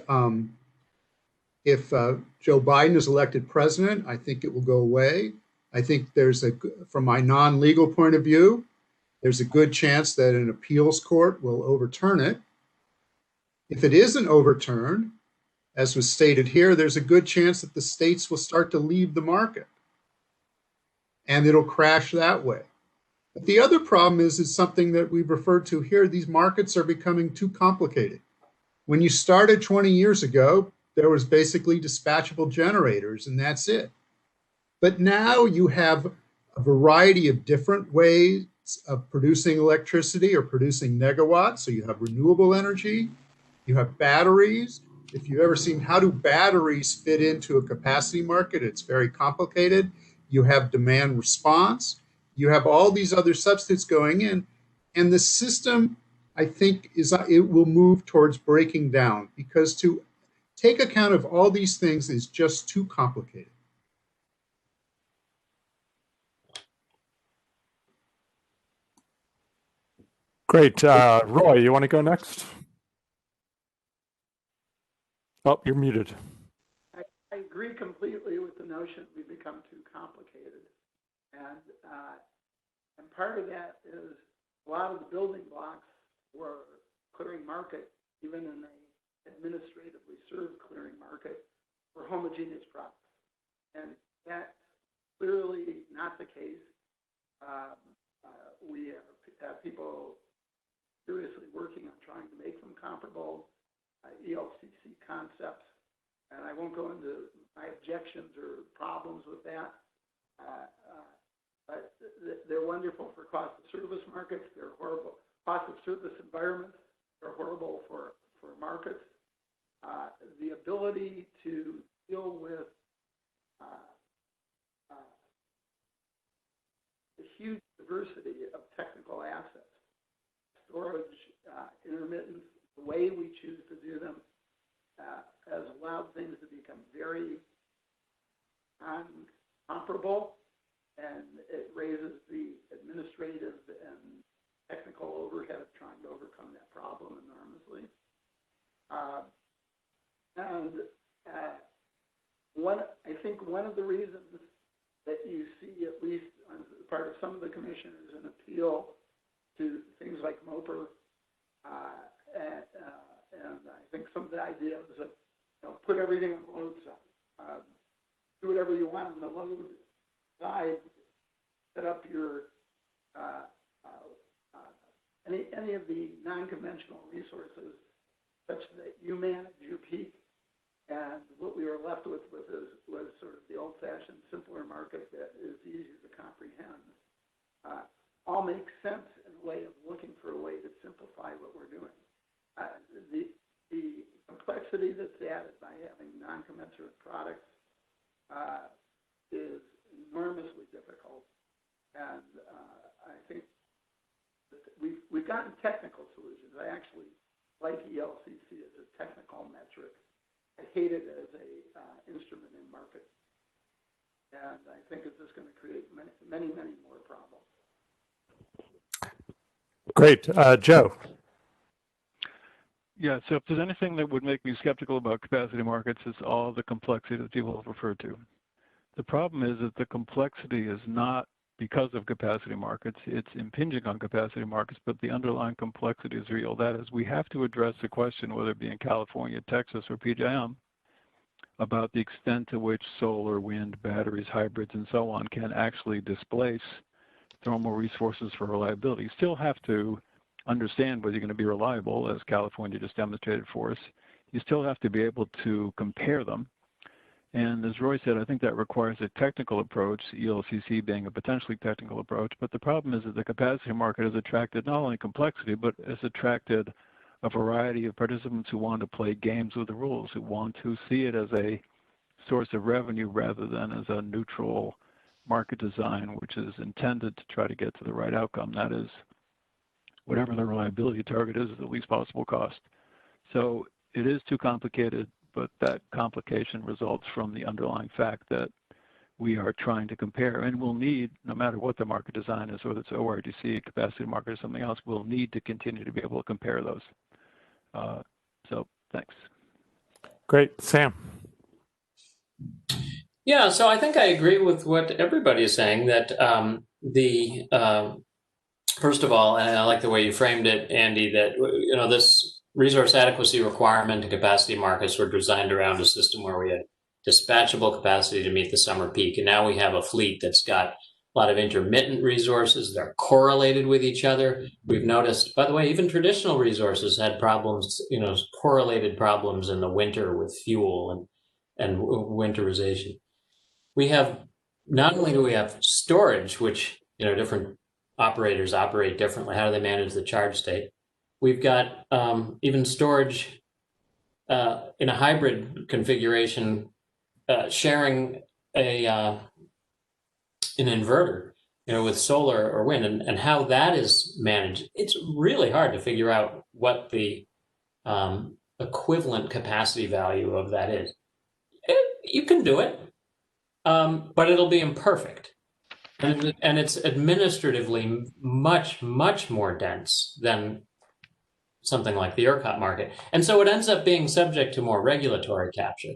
if Joe Biden is elected president, I think it will go away. I think from my non-legal point of view, there's a good chance that an appeals court will overturn it. If it isn't overturned, as was stated here, there's a good chance that the states will start to leave the market and it'll crash that way. But the other problem is something that we've referred to here. These markets are becoming too complicated. When you started 20 years ago, there was basically dispatchable generators and that's it. But now you have a variety of different ways of producing electricity or producing megawatts. So you have renewable energy, you have batteries. If you've ever seen how do batteries fit into a capacity market, it's very complicated. You have demand response. You have all these other substitutes going in. And the system, I think, it will move towards breaking down because to take account of all these things is just too complicated. Great. Roy, you want to go next? Oh, you're muted. I agree completely with the notion we've become too complicated. And part of that is a lot of the building blocks for clearing market, even in an administratively served clearing market, were homogeneous products. And that's clearly not the case. We have people seriously working on trying to make them comparable. ELCC concepts, and I won't go into my objections or problems with that, but they're wonderful for cost of service markets. They're horrible cost of service environments. They're horrible for markets. The ability to deal with the huge diversity of technical assets, storage, intermittence, the way we choose to do them has allowed things to become very comparable, and it raises the administrative and technical overhead of trying to overcome that problem enormously. I think one of the reasons that you see, at least on the part of some of the commissioners, an appeal to things like MOPR, and I think some of the ideas of put everything on the load side, do whatever you want on the load side, set up your any of the non-conventional resources such that you manage your peak, and what we were left with was sort of the old-fashioned, simpler market that is easier to comprehend. All makes sense in a way of looking for a way to simplify what we're doing. The complexity that's added by having non-commensurate products is enormously difficult, and I think that we've gotten technical solutions. I actually like ELCC as a technical metric. I hate it as a instrument in market, and I think it's just going to create many more problems. Great. Joe. Yeah, so if there's anything that would make me skeptical about capacity markets, it's all the complexity that people have referred to. The problem is that the complexity is not because of capacity markets, it's impinging on capacity markets, but the underlying complexity is real. That is, we have to address the question, whether it be in California, Texas, or PJM, about the extent to which solar, wind, batteries, hybrids, and so on can actually displace thermal resources for reliability. You still have to understand whether you're going to be reliable, as California just demonstrated for us. You still have to be able to compare them. And as Roy said, I think that requires a technical approach, ELCC being a potentially technical approach. But the problem is that the capacity market has attracted not only complexity, but has attracted a variety of participants who want to play games with the rules, who want to see it as a source of revenue rather than as a neutral market design, which is intended to try to get to the right outcome. That is, whatever the reliability target is at the least possible cost. So it is too complicated, but that complication results from the underlying fact that we are trying to compare, and we'll need, no matter what the market design is, whether it's ORDC, capacity market, or something else, we'll need to continue to be able to compare those. So thanks. Great. Sam. Yeah, so I think I agree with what everybody is saying, that first of all, and I like the way you framed it, Andy, that this resource adequacy requirement and capacity markets were designed around a system where we had dispatchable capacity to meet the summer peak. And now we have a fleet that's got a lot of intermittent resources. They're correlated with each other. We've noticed, by the way, even traditional resources had problems, correlated problems in the winter with fuel and winterization. We have, not only do we have storage, which, different operators operate differently. How do they manage the charge state? We've got even storage in a hybrid configuration, sharing an inverter, with solar or wind, and how that is managed. It's really hard to figure out what the equivalent capacity value of that is. You can do it, but it'll be imperfect. And it's administratively much, much more dense than something like the ERCOT market. And so it ends up being subject to more regulatory capture.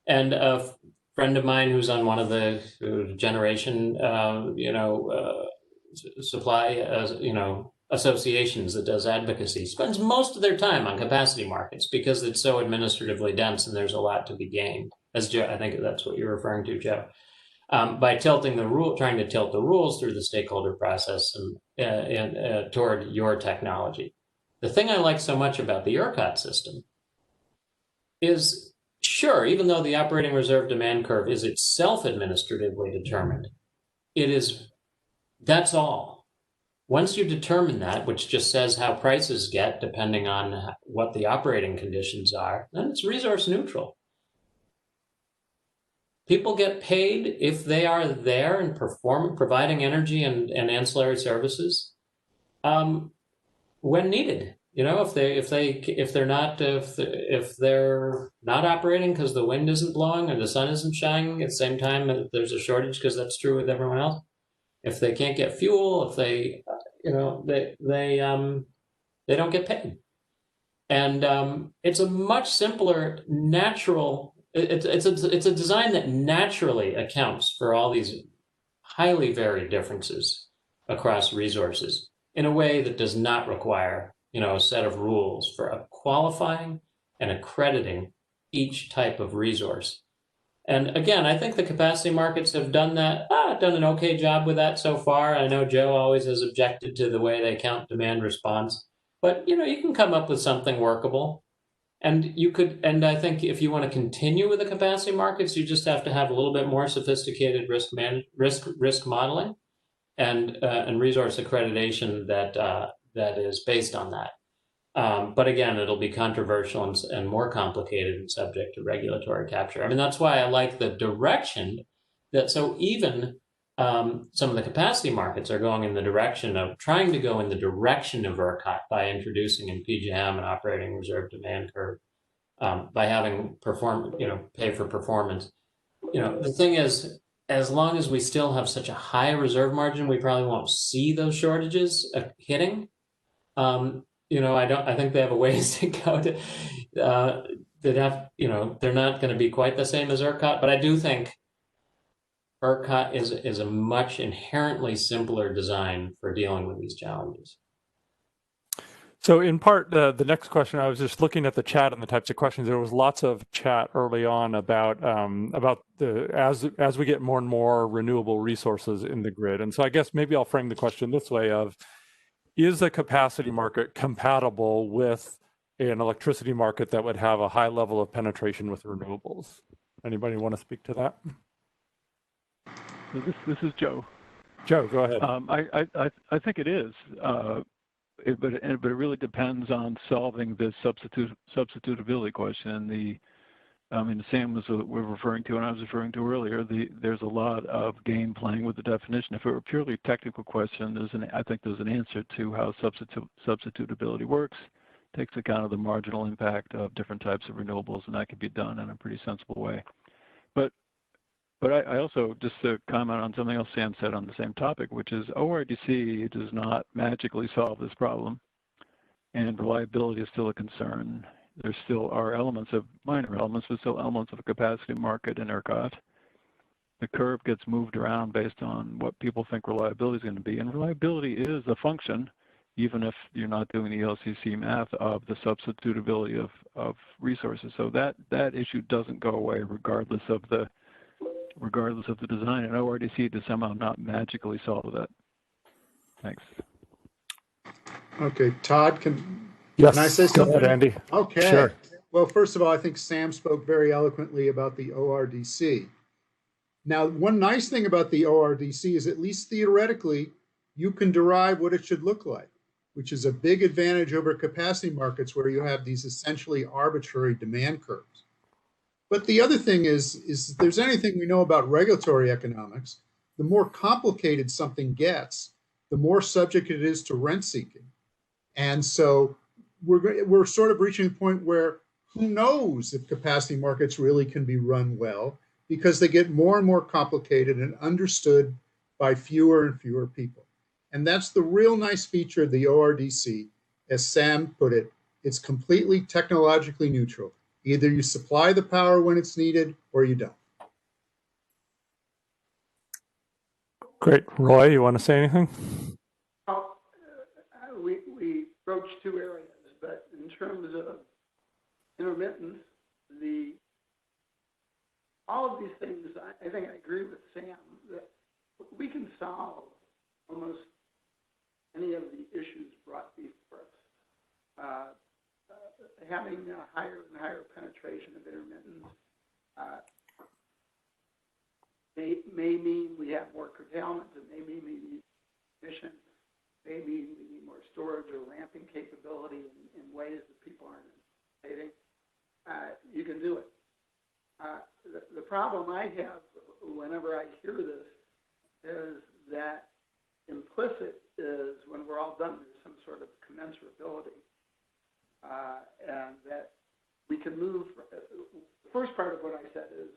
And a friend of mine who's on one of the generation, supply, associations that does advocacy spends most of their time on capacity markets because it's so administratively dense and there's a lot to be gained. As Joe, I think that's what you're referring to, Joe. By trying to tilt the rules through the stakeholder process and toward your technology. The thing I like so much about the ERCOT system is, sure, even though the operating reserve demand curve is itself administratively determined, that's all. Once you determine that, which just says how prices get depending on what the operating conditions are, then it's resource neutral. People get paid if they are there and providing energy and ancillary services when needed. If they're not operating because the wind isn't blowing or the sun isn't shining at the same time, there's a shortage, because that's true with everyone else. If they can't get fuel, if they don't get paid, and it's a much simpler, natural. It's a design that naturally accounts for all these highly varied differences across resources in a way that does not require, a set of rules for qualifying and accrediting each type of resource. And again, I think the capacity markets have done an okay job with that so far. I know Joe always has objected to the way they count demand response, but you can come up with something workable. And I think if you want to continue with the capacity markets, you just have to have a little bit more sophisticated risk modeling and resource accreditation that is based on that. But again, it'll be controversial and more complicated and subject to regulatory capture. I mean, that's why I like the direction so even some of the capacity markets are going in the direction of trying to go in the direction of ERCOT by introducing in PJM an operating reserve demand curve, by having pay for performance. The thing is, as long as we still have such a high reserve margin, we probably won't see those shortages hitting. I think they have a ways to go to. They're not going to be quite the same as ERCOT, but I do think ERCOT is a much inherently simpler design for dealing with these challenges. So in part, the next question, I was just looking at the chat and the types of questions. There was lots of chat early on about as we get more and more renewable resources in the grid. And so I guess maybe I'll frame the question this way of, is the capacity market compatible with an electricity market that would have a high level of penetration with renewables? Anybody want to speak to that? So this is Joe. Joe, go ahead. I think it is. But it really depends on solving this substitutability question. And Sam was we're referring to, and I was referring to earlier. There's a lot of game playing with the definition. If it were a purely technical question, I think there's an answer to how substitutability works. Takes account of the marginal impact of different types of renewables, and that can be done in a pretty sensible way. But I also, just to comment on something else Sam said on the same topic, which is ORDC does not magically solve this problem, and reliability is still a concern. There still are minor elements, but still elements of a capacity market in ERCOT. The curve gets moved around based on what people think reliability is going to be, and reliability is a function, even if you're not doing the LCC math, of the substitutability of resources. So that issue doesn't go away regardless of the design, and ORDC does somehow not magically solve that. Thanks. Okay, Todd, can I say something? Go ahead, Andy. Okay. Sure. Well, first of all, I think Sam spoke very eloquently about the ORDC. Now, one nice thing about the ORDC is, at least theoretically, you can derive what it should look like, which is a big advantage over capacity markets where you have these essentially arbitrary demand curves. But the other thing is if there's anything we know about regulatory economics, the more complicated something gets, the more subject it is to rent seeking. And so we're sort of reaching a point where who knows if capacity markets really can be run well, because they get more and more complicated and understood by fewer and fewer people. And that's the real nice feature of the ORDC. As Sam put it, it's completely technologically neutral. Either you supply the power when it's needed or you don't. Great. Roy, you want to say anything? Well, we broached two areas, but in terms of intermittence, all of these things, I think I agree with Sam that we can solve almost any of the issues brought before us. Having a higher and higher penetration of intermittence may mean we have more curtailment. It may mean we need efficient. May mean we need more storage or ramping capability in ways that people aren't anticipating. You can do it. The problem I have whenever I hear this is that implicit is when we're all done, there's some sort of commensurability. And that we can move. The first part of what I said is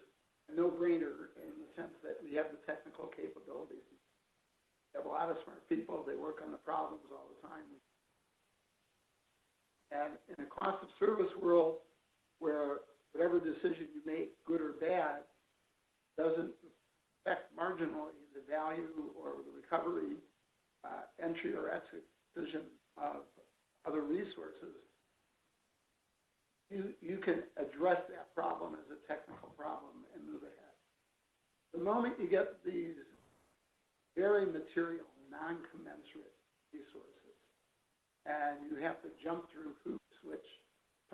a no-brainer in the sense that we have the technical capabilities. We have a lot of smart people. They work on the problems all the time. And in a cost of service world where whatever decision you make, good or bad, doesn't affect marginally the value or the recovery, entry or exit decision of other resources, you can address that problem as a technical problem and move ahead. The moment you get these very material, non-commensurate resources, and you have to jump through hoops, which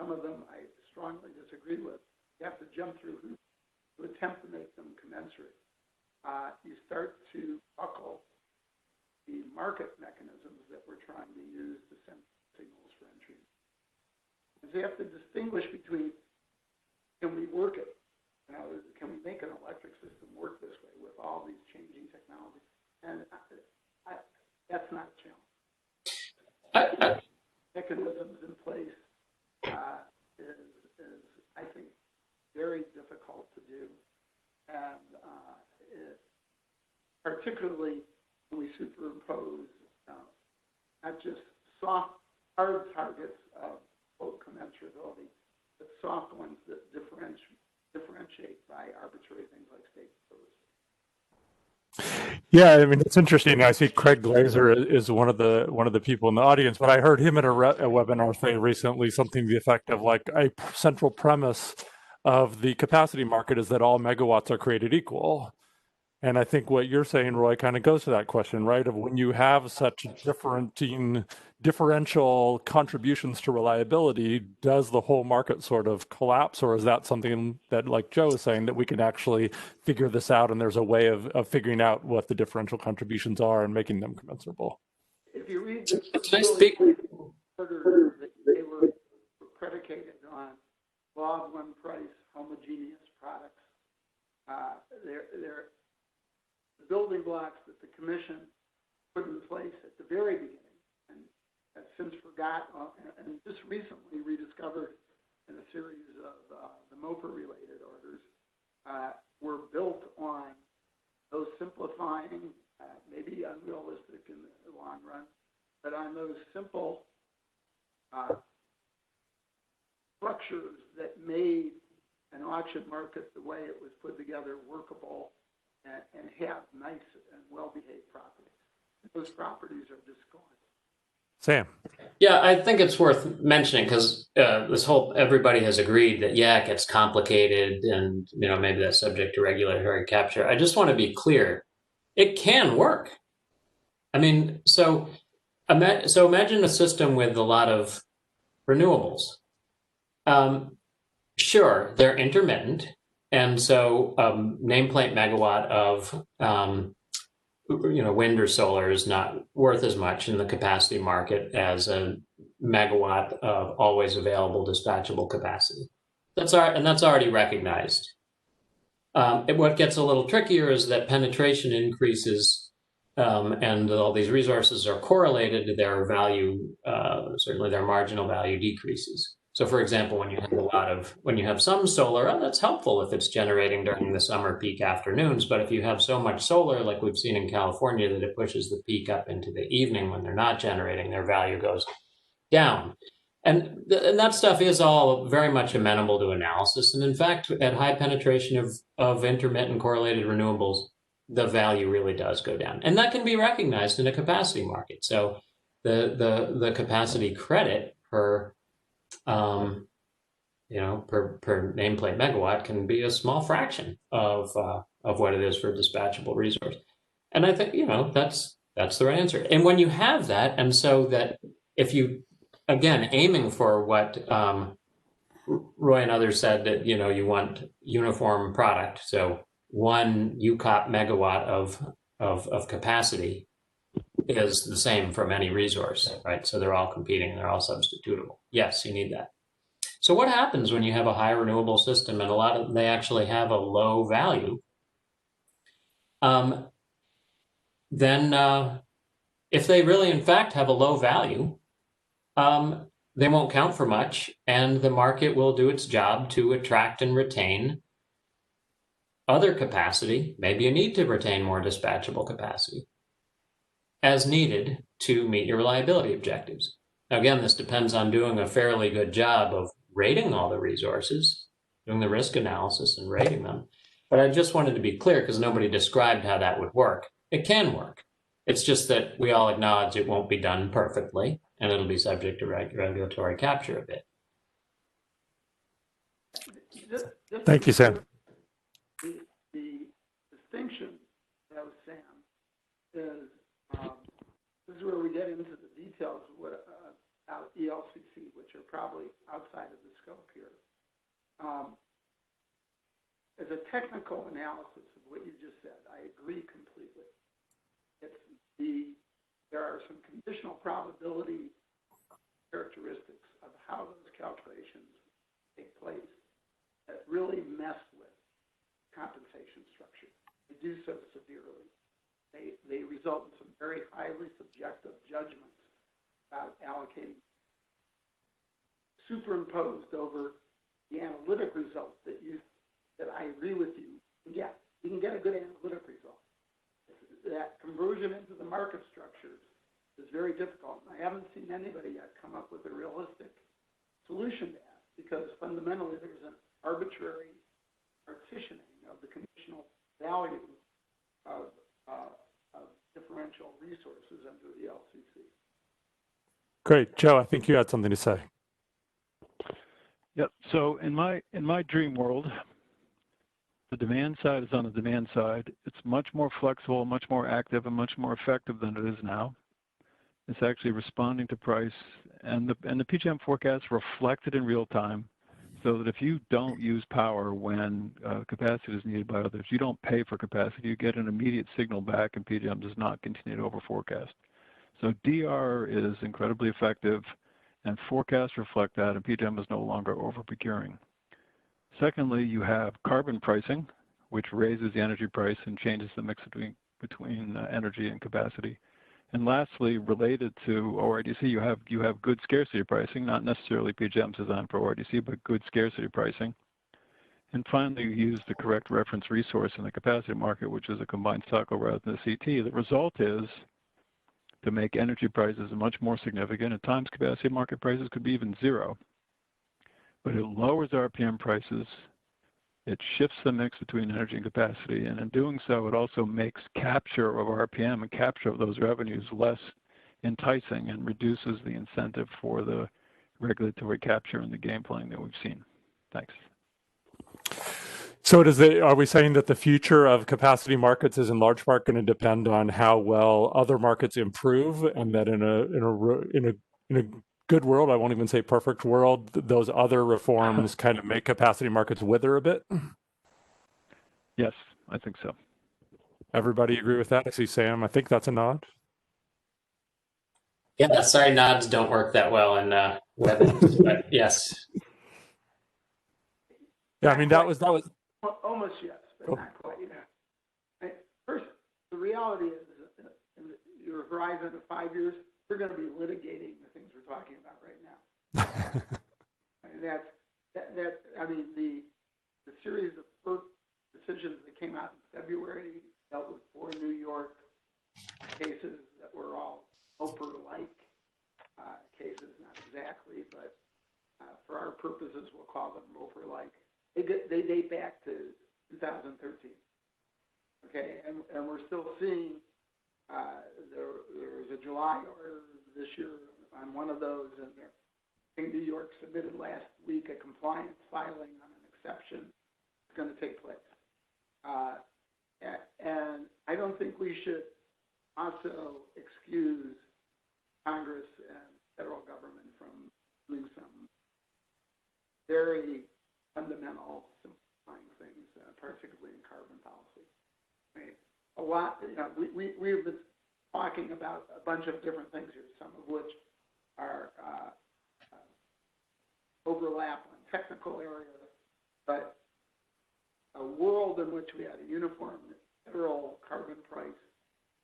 some of them I strongly disagree with, you have to jump through hoops to attempt to make them commensurate. You start to buckle the market mechanisms that we're trying to use to send signals for entry. So you have to distinguish between, can we work it? Can we make an electric system work this way with all these changing technologies? And that's not a challenge. Mechanisms in place is, I think, very difficult to do. And particularly when we superimpose not just soft, hard targets of commensurability, but soft ones that differentiate by arbitrary things like state services. Yeah, I mean it's interesting. I see Craig Glazer is one of the people in the audience, but I heard him at a webinar say recently something to the effect of like a central premise of the capacity market is that all megawatts are created equal. And I think what you're saying, Roy, kind of goes to that question, right? Of when you have such differential contributions to reliability, does the whole market sort of collapse, or is that something that, like Joe is saying, that we can actually figure this out, and there's a way of figuring out what the differential contributions are and making them commensurable? If you read the Can I speak? order, they were predicated on law of one price, homogeneous products. They're the building blocks that the commission put in place at the very beginning and have since forgot and just recently rediscovered in a series of the MOPR-related orders were built on those simplifying, maybe unrealistic in the long run, but on those simple structures that made an auction market the way it was put together workable and have nice and well-behaved properties. Those properties are just gone. Sam. Yeah, I think it's worth mentioning because everybody has agreed that, yeah, it gets complicated and, maybe that's subject to regulatory capture. I just want to be clear. It can work. I mean, so imagine a system with a lot of renewables. Sure, they're intermittent. And so nameplate megawatt of wind or solar is not worth as much in the capacity market as a megawatt of always available dispatchable capacity. That's already recognized. What gets a little trickier is that penetration increases and all these resources are correlated, their value, certainly their marginal value decreases. So for example, when you have some solar, that's helpful if it's generating during the summer peak afternoons. But if you have so much solar, like we've seen in California, that it pushes the peak up into the evening when they're not generating, their value goes down. And that stuff is all very much amenable to analysis. And in fact, at high penetration of intermittent correlated renewables, the value really does go down. And that can be recognized in a capacity market. So the capacity credit per nameplate megawatt can be a small fraction of what it is for a dispatchable resource. And I think, that's the right answer. And when you have that, and so that if you, again, aiming for what Roy and others said that, you want uniform product. So 1 UCOP megawatt of capacity is the same from any resource, right? So they're all competing, they're all substitutable. Yes, you need that. So what happens when you have a high renewable system and they actually have a low value? Then if they really, in fact, have a low value, they won't count for much, and the market will do its job to attract and retain other capacity. Maybe you need to retain more dispatchable capacity as needed to meet your reliability objectives. Now, again, this depends on doing a fairly good job of rating all the resources, doing the risk analysis and rating them. But I just wanted to be clear because nobody described how that would work. It can work. It's just that we all acknowledge it won't be done perfectly, and it'll be subject to regulatory capture a bit. Thank you, Sam. The distinction that was Sam is this is where we get into the details about ELCC, which are probably outside of the scope here. As a technical analysis of what you just said, I agree completely. There are some conditional probability characteristics of how those calculations take place that really mess with compensation structure. They do so severely. They result in some very highly subjective judgments about allocating superimposed over the analytic results that I agree with you. Yeah, you can get a good analytic result. That conversion into the market structures is very difficult. I haven't seen anybody yet come up with a realistic solution to that because fundamentally there's an arbitrary partitioning of the conditional value of natural resources under the LCC. Great. Joe, I think you had something to say. Yep. So in my dream world, the demand side is on the demand side. It's much more flexible, much more active, and much more effective than it is now. It's actually responding to price, and the PJM forecast reflect it in real time, so that if you don't use power when capacity is needed by others, you don't pay for capacity. You get an immediate signal back, and PJM does not continue to over forecast. So DR is incredibly effective, and forecasts reflect that, and PJM is no longer over procuring. Secondly, you have carbon pricing, which raises the energy price and changes the mix between energy and capacity. And lastly, related to ORDC, you have good scarcity pricing, not necessarily PJM's design for ORDC, but good scarcity pricing. And finally, you use the correct reference resource in the capacity market, which is a combined cycle rather than a CT. The result is to make energy prices much more significant. At times, capacity market prices could be even zero. But it lowers RPM prices, it shifts the mix between energy and capacity, and in doing so, it also makes capture of RPM and capture of those revenues less enticing and reduces the incentive for the regulatory capture and the game playing that we've seen. Thanks. So are we saying that the future of capacity markets is in large part going to depend on how well other markets improve, and that in a good world, I won't even say perfect world, those other reforms kind of make capacity markets wither a bit? Yes, I think so. Everybody agree with that? I see Sam. I think that's a nod. Yeah, sorry, nods don't work that well in WebEx, but yes. Yeah, I mean, that was. Almost yes, but not quite. First, the reality is, in your horizon of 5 years, we're going to be litigating the things we're talking about right now. And I mean, the series of FERC decisions that came out in February dealt with 4 New York cases that were all Oprah-like cases, not exactly, but for our purposes, we'll call them Oprah-like. They date back to 2013. Okay, and we're still seeing there was a July order this year on one of those, and I think New York submitted last week a compliance filing on an exception that's going to take place. And I don't think we should also excuse Congress and federal government from doing some very fundamental simplifying things, particularly in carbon policy. Right? A lot, we've been talking about a bunch of different things here, some of which are overlap on technical areas, but a world in which we had a uniform federal carbon price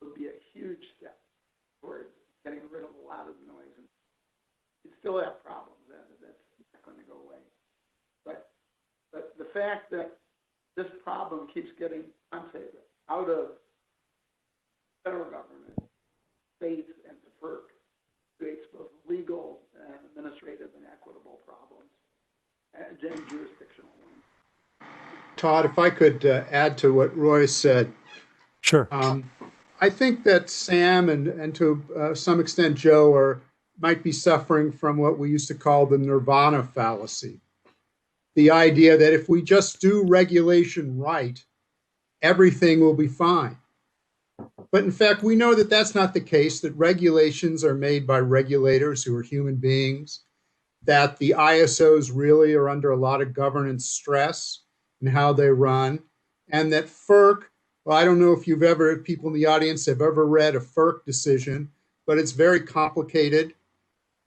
would be a huge step towards getting rid of a lot of the noise. And you still have problems, that's not going to go away. But the fact that this problem keeps getting out of federal government, states, and to FERC creates both legal and administrative and equitable problems and jurisdictional ones. Todd, if I could add to what Roy said. Sure. I think that Sam and to some extent Joe might be suffering from what we used to call the nirvana fallacy. The idea that if we just do regulation right, everything will be fine. But in fact, we know that that's not the case, that regulations are made by regulators who are human beings, that the ISOs really are under a lot of governance stress in how they run, and that FERC, well, I don't know if people in the audience have ever read a FERC decision, but it's very complicated.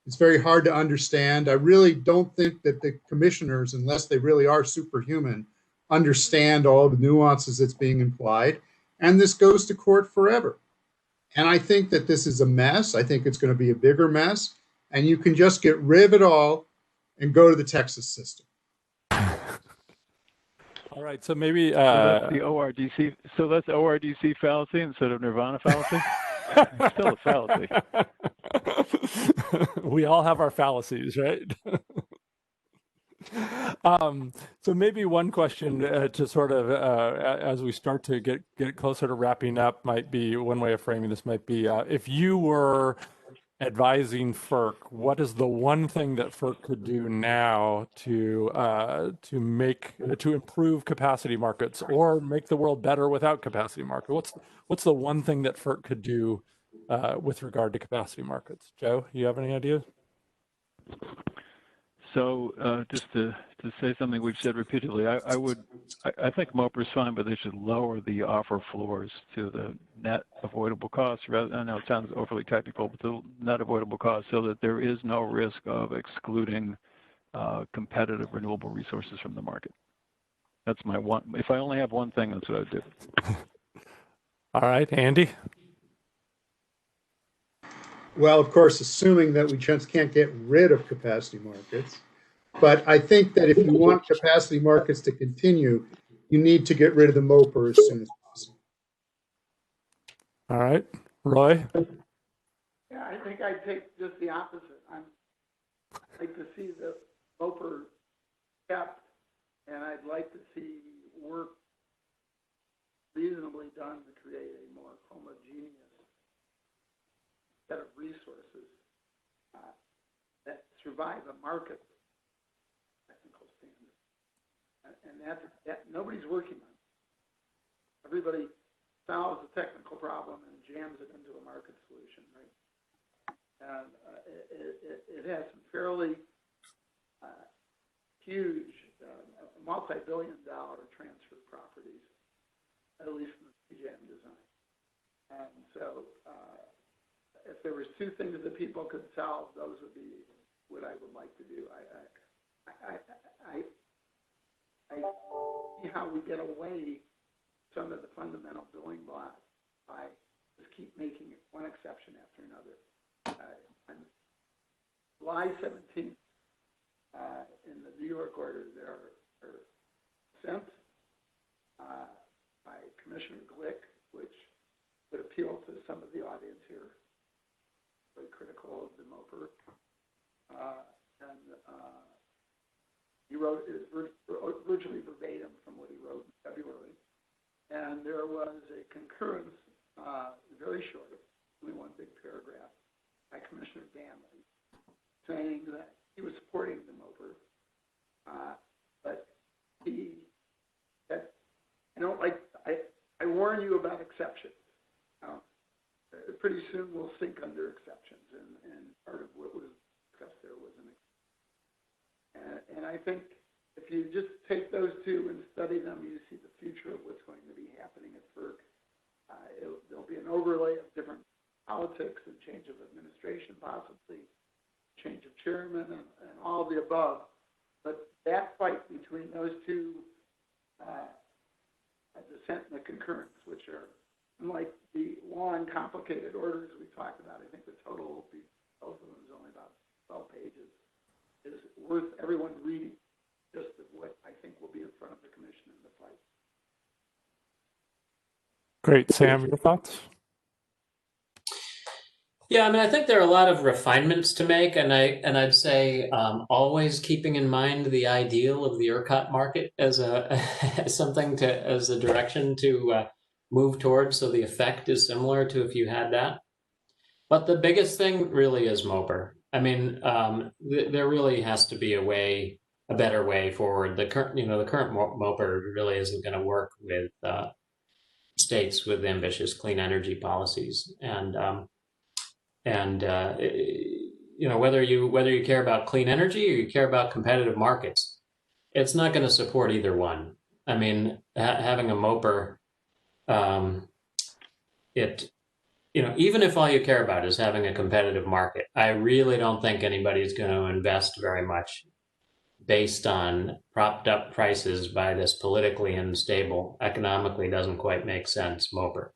It's very hard to understand. I really don't think that the commissioners, unless they really are superhuman, understand all the nuances that's being implied. And this goes to court forever. And I think that this is a mess. I think it's going to be a bigger mess. And you can just get rid of it all and go to the Texas system. All right, so maybe so that's the ORDC. So that's ORDC fallacy instead of nirvana fallacy. It's still a fallacy. We all have our fallacies, right? So maybe one question to sort of, as we start to get closer to wrapping up, might be one way of framing this might be, if you were advising FERC, what is the one thing that FERC could do now to improve capacity markets or make the world better without capacity market? What's the one thing that FERC could do with regard to capacity markets? Joe, you have any ideas? So just to say something we've said repeatedly, I think MOPR is fine, but they should lower the offer floors to the net avoidable costs. I know it sounds overly technical, but the net avoidable costs, so that there is no risk of excluding competitive renewable resources from the market. That's my one. If I only have one thing, that's what I would do. All right, Andy. Well, of course, assuming that we just can't get rid of capacity markets. But I think that if you want capacity markets to continue, you need to get rid of the MOPR as soon as possible. All right, Roy. Yeah, I think I'd take just the opposite. I'd like to see the MOPR kept, and I'd like to see work reasonably done to create a more homogeneous set of resources that survive a market technical standard. And that nobody's working on it. Everybody solves a technical problem and jams it into a market solution, right? And it has some fairly huge multi-billion-dollar transfer properties, at least in the PJM design. And so if there was two things that people could solve, those would be what I would like to do. I see how we get away some of the fundamental building blocks by just keep making one exception after another. On July 17th, in the New York order, there are sent by Commissioner Glick, which would appeal to some of the audience here, very critical of the MOPR. He wrote it virtually verbatim from what he wrote in February. And there was a concurrence, very short, only one big paragraph, by Commissioner Danley, saying that he was supporting the MOPR, but he said, I warn you about exceptions. Pretty soon we'll sink under exceptions, and part of what was discussed there was an exception. And I think if you just take those two and study them, you see the future of what's going to be happening at FERC. There'll be an overlay of different politics and change of administration, possibly change of chairman, and all of the above. But that fight between those two, the dissent and the concurrence, which are unlike the long, complicated orders we talked about, I think the total will be, both of them is only about 12 pages, is worth everyone reading, just of what I think will be in front of the commission in the fight. Great. Sam, your thoughts? Yeah, I mean, I think there are a lot of refinements to make, and I'd say always keeping in mind the ideal of the ERCOT market as as a direction to move towards, so the effect is similar to if you had that. But the biggest thing really is MOPR. I mean, there really has to be a better way forward. The current MOPR really isn't going to work with states with ambitious clean energy policies, and whether you care about clean energy or you care about competitive markets, it's not going to support either one. I mean, having a MOPR, even if all you care about is having a competitive market, I really don't think anybody's going to invest very much based on propped up prices by this politically unstable, economically doesn't quite make sense MOPR.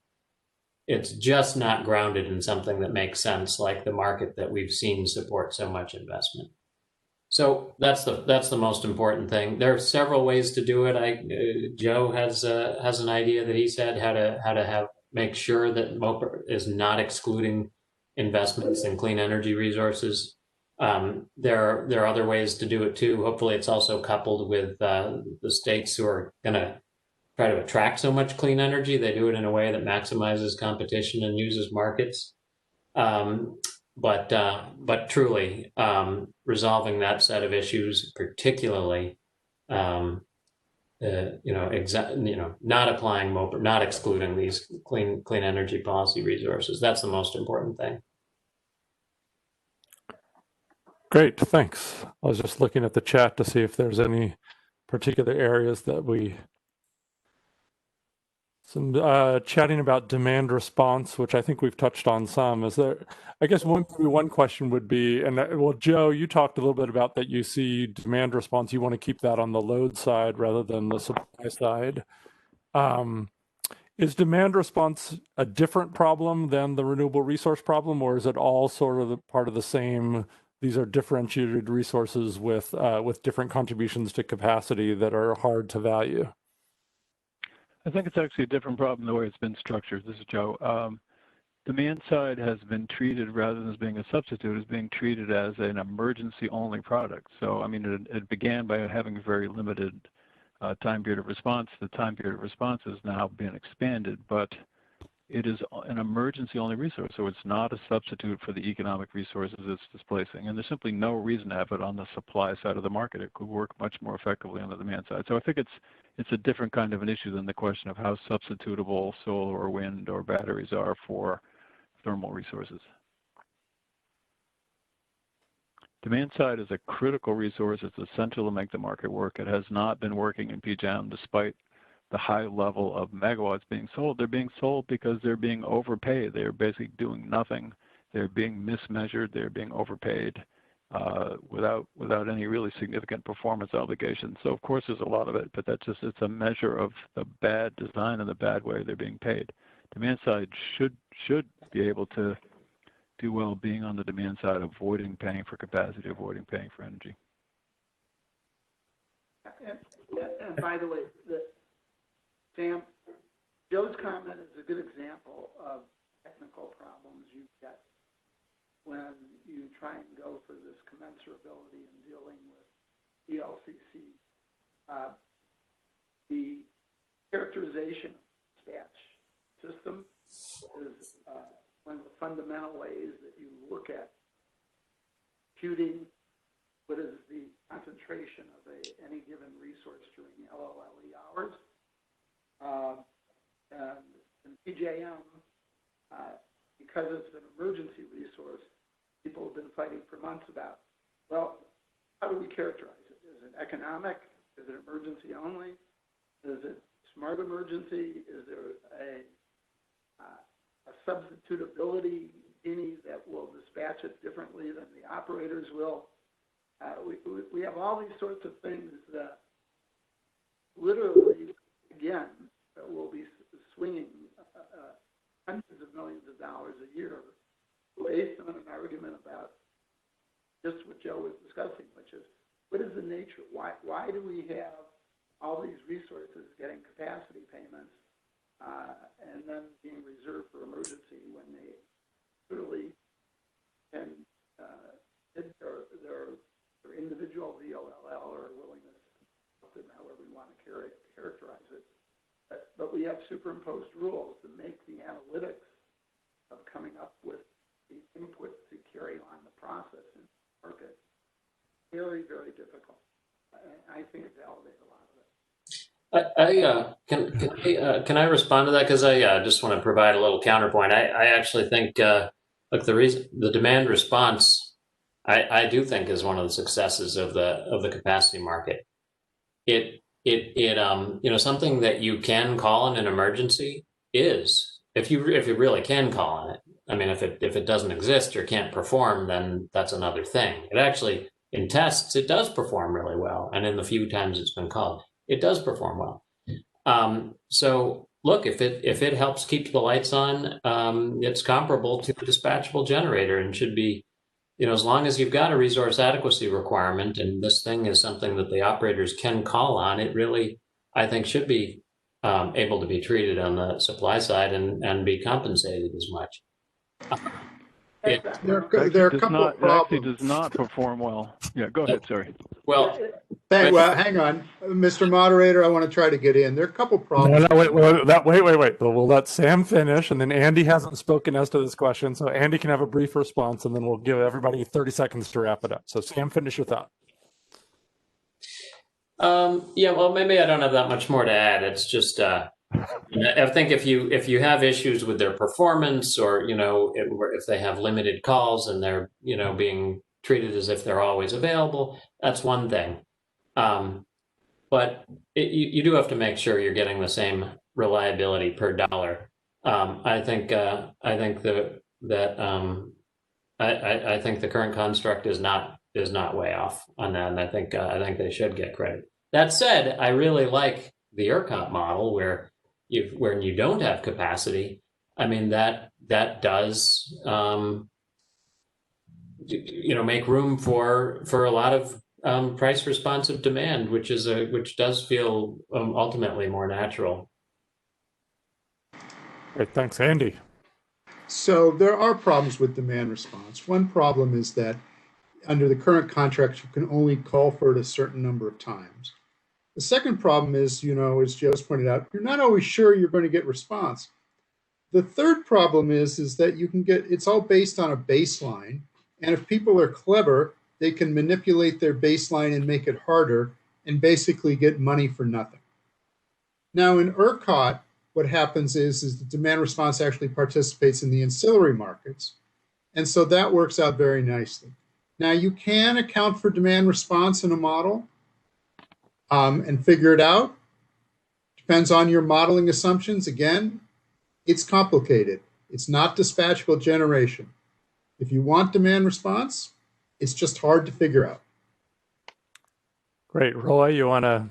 It's just not grounded in something that makes sense, like the market that we've seen support so much investment. So that's the most important thing. There are several ways to do it. Joe has an idea that he said how to make sure that MOPR is not excluding investments in clean energy resources. There are other ways to do it too. Hopefully, it's also coupled with the states who are going to try to attract so much clean energy. They do it in a way that maximizes competition and uses markets. But truly, resolving that set of issues, particularly, not applying MOPR, not excluding these clean energy policy resources. That's the most important thing. Great, thanks. I was just looking at the chat to see if there's any particular areas that chatting about demand response, which I think we've touched on some. Is there, I guess one question would be, well, Joe, you talked a little bit about that you see demand response, you want to keep that on the load side rather than the supply side. Is demand response a different problem than the renewable resource problem, or is it all sort of part of the same? These are differentiated resources with different contributions to capacity that are hard to value. I think it's actually a different problem the way it's been structured. This is Joe. Demand side has been treated, rather than as being a substitute, as being treated as an emergency-only product. So, I mean, it began by having a very limited time period of response. The time period of response has now been expanded, but it is an emergency-only resource, so it's not a substitute for the economic resources it's displacing. And there's simply no reason to have it on the supply side of the market. It could work much more effectively on the demand side. So I think it's a different kind of an issue than the question of how substitutable solar or wind or batteries are for thermal resources. Demand side is a critical resource. It's essential to make the market work. It has not been working in PJM despite the high level of megawatts being sold. They're being sold because they're being overpaid. They're basically doing nothing. They're being mismeasured. They're being overpaid without any really significant performance obligations. So of course there's a lot of it, but it's a measure of the bad design and the bad way they're being paid. Demand side should be able to do well being on the demand side, avoiding paying for capacity, avoiding paying for energy. And by the way, Sam, Joe's comment is a good example of technical problems you get when you try and go for this commensurability in dealing with ELCC. The characterization of dispatch system is one of the fundamental ways that you look at computing what is the concentration of any given resource during LOLE hours. And in PJM, because it's an emergency resource, people have been fighting for months about, well, how do we characterize it? Is it economic? Is it emergency only? Is it smart emergency? Is there a substitutability that will dispatch it differently than the operators will? We have all these sorts of things that literally, again, that will be swinging hundreds of millions of dollars a year based on an argument about just what Joe was discussing, which is what is the nature? Why do we have all these resources getting capacity payments and then being reserved for emergency when they literally can hit their individual VOLL or willingness, however we want to characterize it. But we have superimposed rules to make the analytics of coming up with the inputs to carry on the process in the market very, very difficult. I think it's elevated a lot of it. Can I respond to that? Because I just want to provide a little counterpoint. I actually think look, the demand response I do think is one of the successes of the capacity market. Something that you can call in an emergency is, if you really can call on it. I mean, if it doesn't exist or can't perform, then that's another thing. It actually, in tests, it does perform really well, and in the few times it's been called, it does perform well. So look, if it helps keep the lights on, it's comparable to a dispatchable generator and should be, as long as you've got a resource adequacy requirement and this thing is something that the operators can call on, it really, I think, should be able to be treated on the supply side and be compensated as much. It- There are a couple of It actually problems. does not perform well. Yeah, go ahead, sorry. well, Well, hang on, Mr. Moderator, I want to try to get in. There are a couple No, problems. no, wait. We'll let Sam finish, and then Andy hasn't spoken as to this question, so Andy can have a brief response, and then we'll give everybody 30 seconds to wrap it up. So Sam, finish your thought. yeah, well, maybe I don't have that much more to add. It's just, I think if you have issues with their performance, or if they have limited calls and they're being treated as if they're always available, that's one thing. But you do have to make sure you're getting the same reliability per dollar. I think the current construct is not way off on that, and I think they should get credit. That said, I really like the ERCOT model where when you don't have capacity. I mean that does make room for a lot of price responsive demand, which does feel ultimately more natural. Great, thanks, Andy. So there are problems with demand response. One problem is that under the current contract, you can only call for it a certain number of times. The second problem is, as Joe's pointed out, you're not always sure you're going to get response. The third problem is that it's all based on a baseline. And if people are clever, they can manipulate their baseline and make it harder and basically get money for nothing. Now in ERCOT, what happens is the demand response actually participates in the ancillary markets. And so that works out very nicely. Now you can account for demand response in a model and figure it out. Depends on your modeling assumptions. Again, it's complicated. It's not dispatchable generation. If you want demand response, it's just hard to figure out. Great. Roy, you want to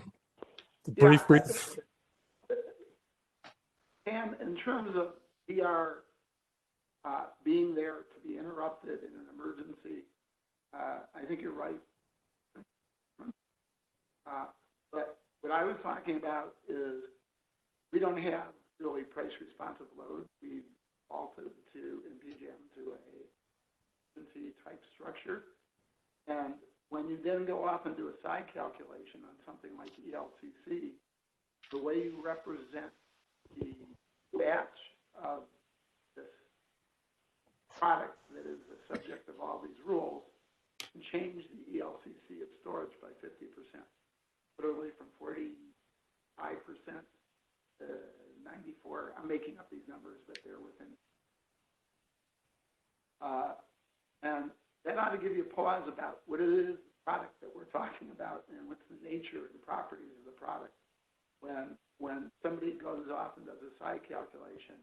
brief? And in terms of DR being there to be interrupted in an emergency, I think you're right. But what I was talking about is we don't have really price responsive load. We've altered in PJM to a type structure. And when you then go off and do a side calculation on something like ELCC, the way you represent the batch of this product that is the subject of all these rules can change the ELCC of storage by 50%. Literally from 45% to 94. I'm making up these numbers, but they're within. And that ought to give you a pause about what it is, the product that we're talking about, and what's the nature and properties of the product. When somebody goes off and does a side calculation,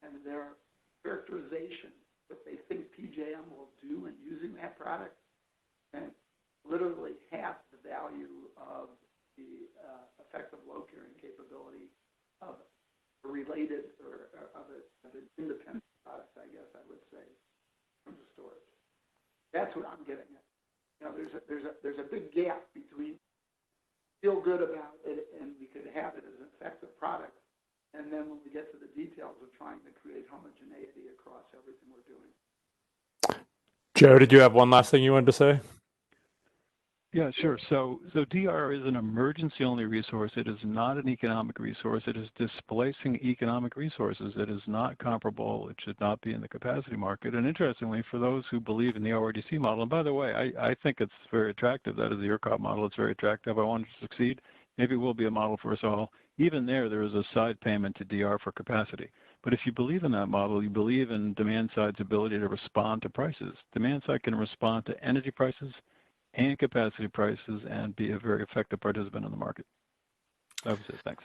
and their characterization, what they think PJM will do in using that product, and literally half the value of the effective load carrying capability of a related or of an independent product, I guess I would say, from the storage. That's what I'm getting at. There's a big gap between feel good about it and we could have it as an effective product, and then when we get to the details of trying to create homogeneity across everything we're doing. Joe, did you have one last thing you wanted to say? Yeah, sure. So DR is an emergency-only resource. It is not an economic resource. It is displacing economic resources. It is not comparable. It should not be in the capacity market. And interestingly, for those who believe in the ORDC model, and by the way, I think it's very attractive. That is the ERCOT model. It's very attractive. I want it to succeed. Maybe it will be a model for us all. Even there is a side payment to DR for capacity. But if you believe in that model, you believe in demand side's ability to respond to prices. Demand side can respond to energy prices and capacity prices and be a very effective participant in the market. That was it. Thanks.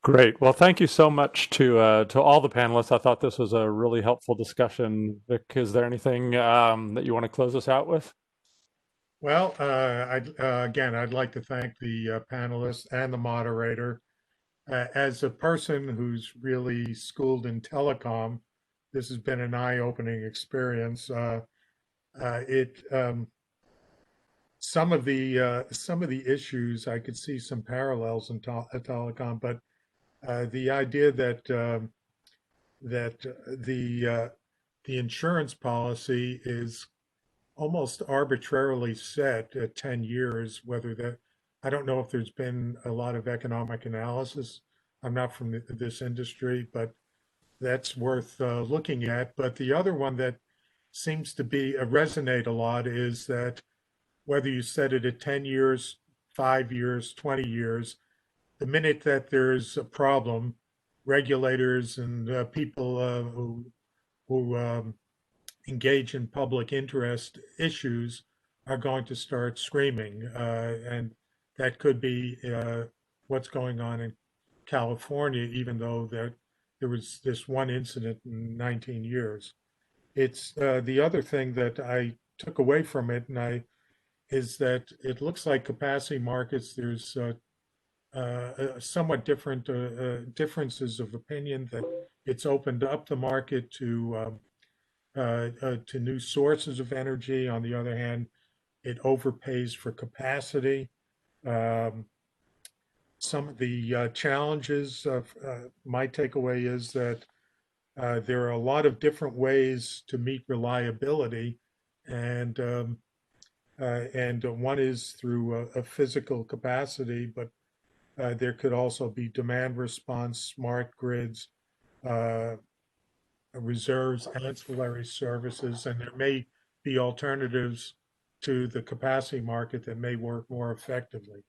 Great. Well, thank you so much to all the panelists. I thought this was a really helpful discussion. Vic, is there anything that you want to close us out with? Well, I'd like to thank the panelists and the moderator. As a person who's really schooled in telecom, this has been an eye-opening experience. Some of the issues, I could see some parallels in telecom, but the idea that the the insurance policy is almost arbitrarily set at 10 years, whether that, I don't know if there's been a lot of economic analysis. I'm not from this industry, but that's worth looking at. But the other one that seems to be resonate a lot is that whether you set it at 10 years, 5 years, 20 years, the minute that there's a problem, regulators and people who engage in public interest issues are going to start screaming. And that could be what's going on in California, even though there was this one incident in 19 years. It's the other thing that I took away from it, is that it looks like capacity markets, there's somewhat different differences of opinion that it's opened up the market to new sources of energy. On the other hand, it overpays for capacity. Some of the challenges of my takeaway is that there are a lot of different ways to meet reliability, and one is through a physical capacity, but there could also be demand response, smart grids, reserves, ancillary services, and there may be alternatives to the capacity market that may work more effectively.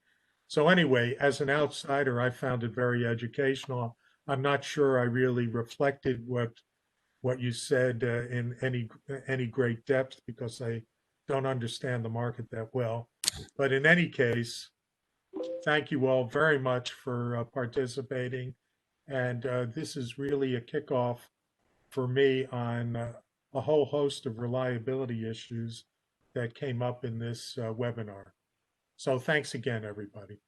So anyway, as an outsider, I found it very educational. I'm not sure I really reflected what you said in any great depth because I don't understand the market that well. But in any case, thank you all very much for participating. And this is really a kickoff for me on a whole host of reliability issues that came up in this webinar. So thanks again, everybody.